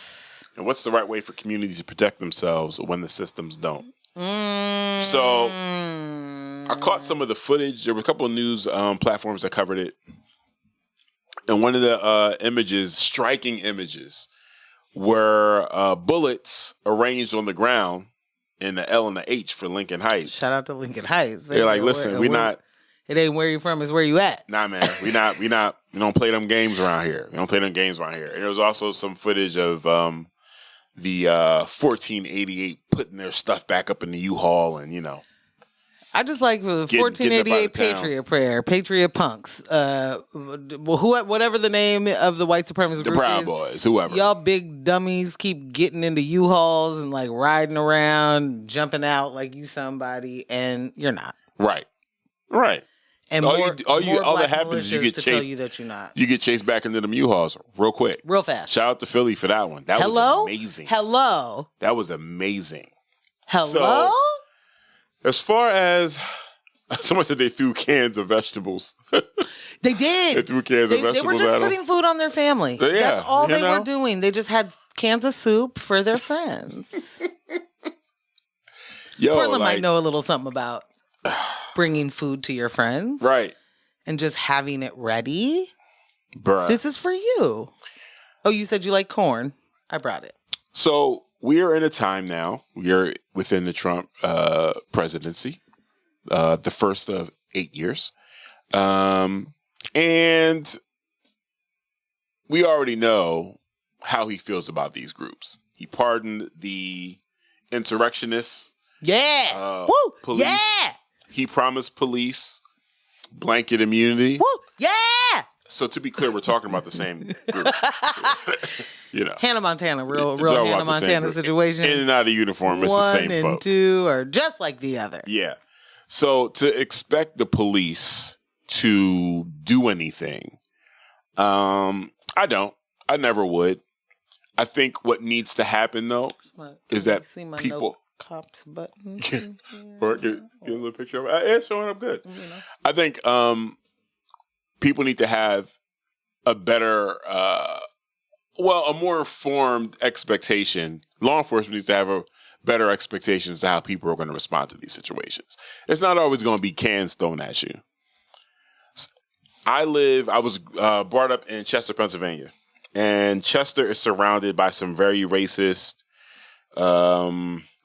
And what's the right way for communities to protect themselves when the systems don't? So I caught some of the footage. There were a couple of news platforms that covered it. And one of the images, striking images, were bullets arranged on the ground in the L and the H for Lincoln Heights. Shout out to Lincoln Heights. They're like, listen, we're not. It ain't where you from, it's where you at. Nah, man, we don't play them games around here. We don't play them games around here. And there was also some footage of the 1488 putting their stuff back up in the U-Haul, and I just like the 1488 Patriot Prayer, Patriot Punks, whatever the name of the white supremacist group Proud is. Boys, whoever. Y'all big dummies keep getting into U-Hauls and like riding around, jumping out like you somebody, and you're not. Right. And all that happens is you get chased. Tell you that you're not. You get chased back into them U-Hauls real quick, real fast. Shout out to Philly for that one. That was amazing. Hello. That was amazing. Hello. So, as far as someone said, they threw cans of vegetables. They did. They threw cans of vegetables. They were just putting food on their family. Yeah, that's all they were doing. They just had cans of soup for their friends. Portland might know a little something about bringing food to your friends. Right. And just having it ready. Bruh. This is for you. Oh, you said you like corn. I brought it. So we are in a time now. We are within the Trump presidency, the first of 8 years. And we already know how he feels about these groups. He pardoned the insurrectionists. Yeah. Woo. Police. Yeah. He promised police blanket immunity. Woo. Yeah. So to be clear, we're talking about the same group. Hannah Montana, real Hannah Montana situation. In and out of uniform, it's the same folk. 1 and 2 are just like the other. Yeah. So to expect the police to do anything, I never would. I think what needs to happen though is that people. Cops button. Or get a little picture of it. It's showing up good. I think people need to have a better, a more informed expectation. Law enforcement needs to have a better expectation as to how people are going to respond to these situations. It's not always going to be cans thrown at you. I was brought up in Chester, Pennsylvania, and Chester is surrounded by some very racist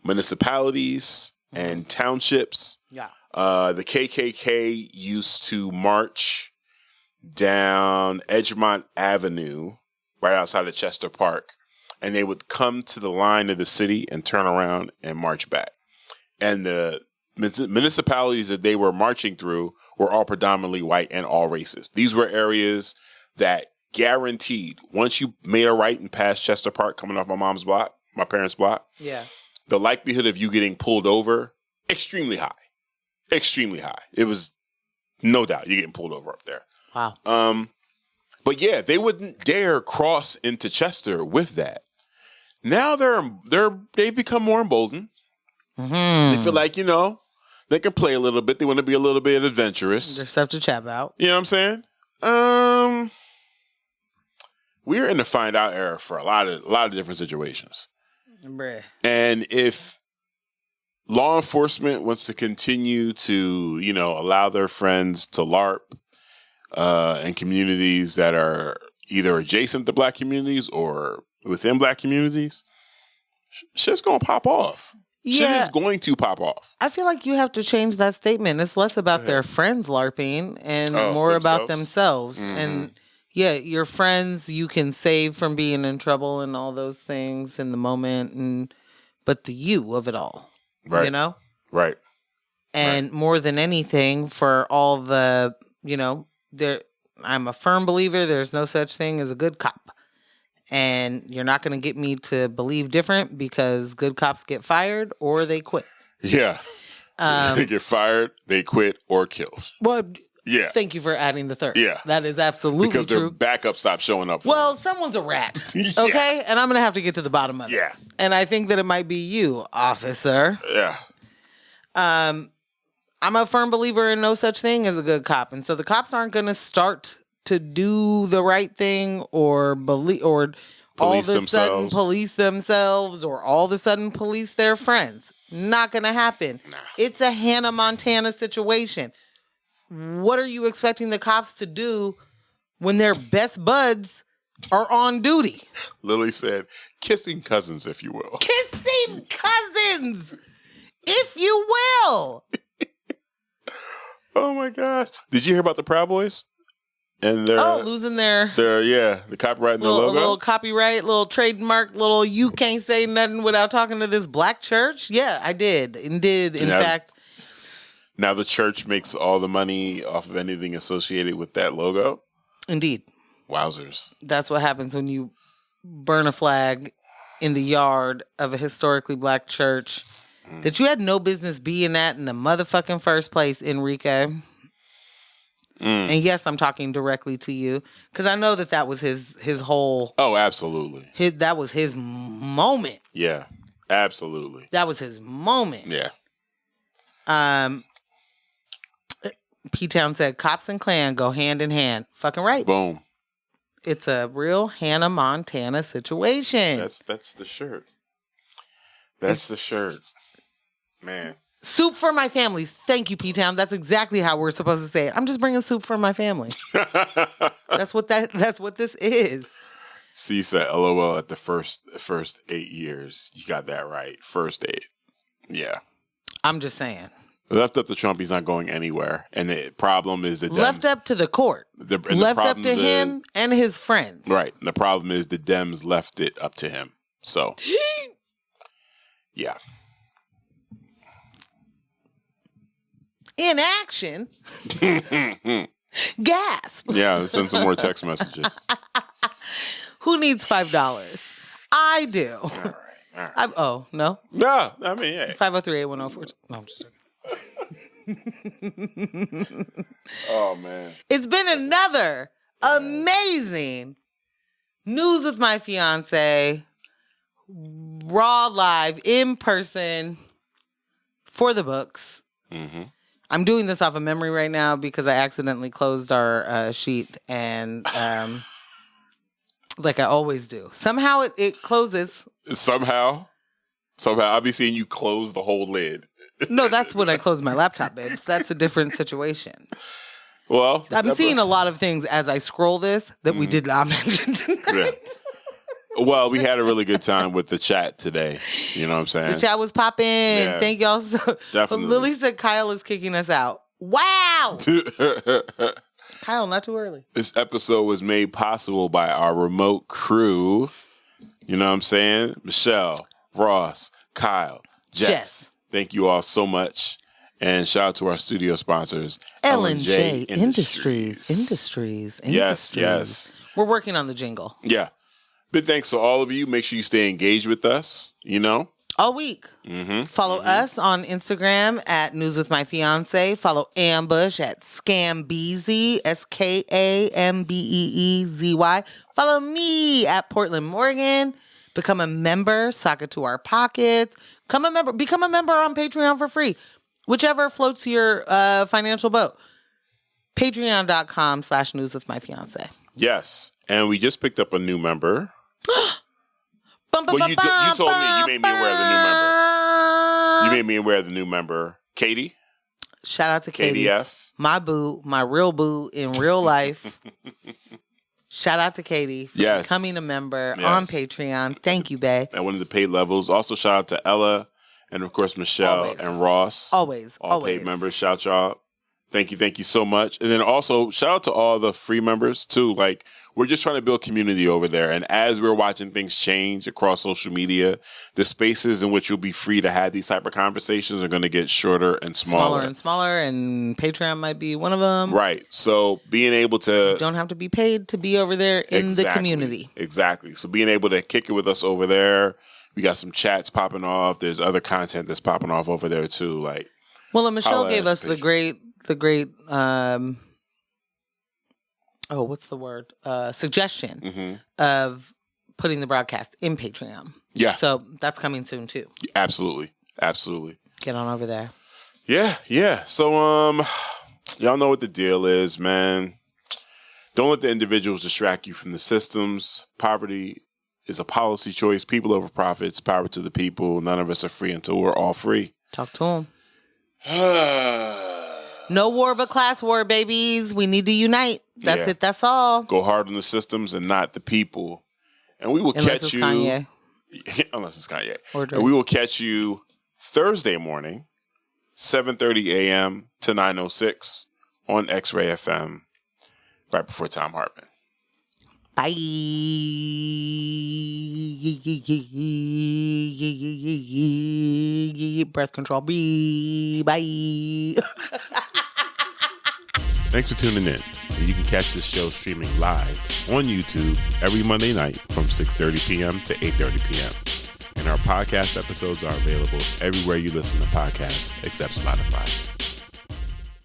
municipalities and townships. Yeah. The KKK used to march down Edgemont Avenue right outside of Chester Park, and they would come to the line of the city and turn around and march back. And the municipalities that they were marching through were all predominantly white and all racist. These were areas that guaranteed, once you made a right and passed Chester Park coming off my parents' block, yeah, the likelihood of you getting pulled over extremely high. Extremely high. It was no doubt you're getting pulled over up there. Wow. But yeah, they wouldn't dare cross into Chester with that. Now they've become more emboldened. They feel like, they can play a little bit. They want to be a little bit adventurous. There's stuff to chat about. You know what I'm saying? We're in the find out era for a lot of different situations. Bruh. And if law enforcement wants to continue to, allow their friends to LARP in communities that are either adjacent to Black communities or within Black communities, shit's gonna pop off. Shit is going to pop off. I feel like you have to change that statement. It's less about their friends LARPing and more about themselves. Mm-hmm. And yeah, your friends you can save from being in trouble and all those things in the moment, but the you of it all, right? Right. And more than anything, for all the I'm a firm believer. There's no such thing as a good cop. And you're not going to get me to believe different because good cops get fired or they quit. Yeah. They get fired, they quit, or killed. Well, yeah. Thank you for adding the third. Yeah. That is absolutely because true. Their backup stopped showing up. Well, someone's a rat. Okay? And I'm going to have to get to the bottom of it. Yeah. And I think that it might be you, officer. Yeah. I'm a firm believer in no such thing as a good cop. And so the cops aren't going to start to do the right thing or believe or all of a sudden police themselves or all of a sudden police their friends. Not going to happen. Nah. It's a Hannah Montana situation. What are you expecting the cops to do when their best buds are on duty? Lily said, kissing cousins, if you will. Kissing cousins, if you will. Oh my gosh. Did you hear about the Proud Boys? And they're losing their the copyright in their logo. A little copyright, little trademark, little you can't say nothing without talking to this Black church. Yeah, I did. In fact. Now the church makes all the money off of anything associated with that logo? Indeed. Wowzers. That's what happens when you burn a flag in the yard of a historically Black church that you had no business being at in the motherfucking first place, Enrique. And yes, I'm talking directly to you because I know that was his whole. Oh, absolutely. That was his moment. Yeah, absolutely. That was his moment. Yeah. P-Town said, "Cops and Klan go hand in hand." Fucking right. Boom. It's a real Hannah Montana situation. That's the shirt. That's the shirt, man. Soup for my family. Thank you, P-Town. That's exactly how we're supposed to say it. I'm just bringing soup for my family. That's what this is. C said, LOL at the first 8 years. You got that right. First 8. Yeah. I'm just saying. Left up to Trump, he's not going anywhere. And the problem is the Dems. Left up to the court. Left up to him and his friends. Right. And the problem is the Dems left it up to him. So, yeah. In action. Gasp. Yeah, send some more text messages. Who needs $5? I do. All right. Oh, no? No, I mean, yeah. 503-8104. No, I'm just joking. Oh, man. It's been another amazing News with My Fiance, raw, live, in person, for the books. Mm-hmm. I'm doing this off of memory right now because I accidentally closed our sheet and like I always do. Somehow it closes. Somehow I'll be seeing you close the whole lid. No, that's when I close my laptop, babes. That's a different situation. Well, I'm seeing a lot of things as I scroll this that we did not mention tonight. Yeah. Well, we had a really good time with the chat today. You know what I'm saying? The chat was popping. Yeah. Thank y'all so. Definitely. Lily said Kyle is kicking us out. Wow. Kyle, not too early. This episode was made possible by our remote crew. You know what I'm saying? Michelle, Ross, Kyle, Jess. Thank you all so much. And shout out to our studio sponsors, L&J Industries. Yes. We're working on the jingle. Yeah. Big thanks to all of you. Make sure you stay engaged with us, you know. all week. Mm-hmm. Follow us on Instagram at News with My Fiance. Follow Ambush at Scambeezy, SKAMBEEZY. Follow me at Portland Morgan. Become a member. Sock it to our pockets. Become a member on Patreon for free. Whichever floats your financial boat. Patreon.com/News with My Fiance. Yes. And we just picked up a new member. Well, you told me. You made me aware of the new member. You made me aware of the new member. Katie. Shout out to Katie. KDF. My boo, my real boo in real life. Shout out to Katie for becoming a member on Patreon. Thank you, babe. At one of the paid levels. Also, shout out to Ella and, of course, Michelle and Ross. All paid members. Shout y'all. Thank you so much. And then also, shout out to all the free members, too. Like, we're just trying to build community over there. And as we're watching things change across social media, the spaces in which you'll be free to have these type of conversations are going to get shorter and smaller. And Patreon might be one of them. Right. So being able to... You don't have to be paid to be over there in the community. Exactly. So being able to kick it with us over there. We got some chats popping off. There's other content that's popping off over there, too. Like, well, and Michelle gave us the great what's the word? Suggestion of putting the broadcast in Patreon. Yeah. So that's coming soon too. Absolutely. Get on over there. Yeah. So y'all know what the deal is, man. Don't let the individuals distract you from the systems. Poverty is a policy choice. People over profits. Power to the people. None of us are free until we're all free. Talk to them. No war but class war, babies. We need to unite. That's it. That's all. Go hard on the systems and not the people. And we will catch you. Kanye. Unless it's Kanye. And we will catch you Thursday morning, 7:30 a.m. to 9:06 on X-Ray FM, right before Tom Hartman. Bye. Breath control. Bye. Thanks for tuning in. You can catch this show streaming live on YouTube every Monday night from 6:30 p.m. to 8:30 p.m. And our podcast episodes are available everywhere you listen to podcasts except Spotify.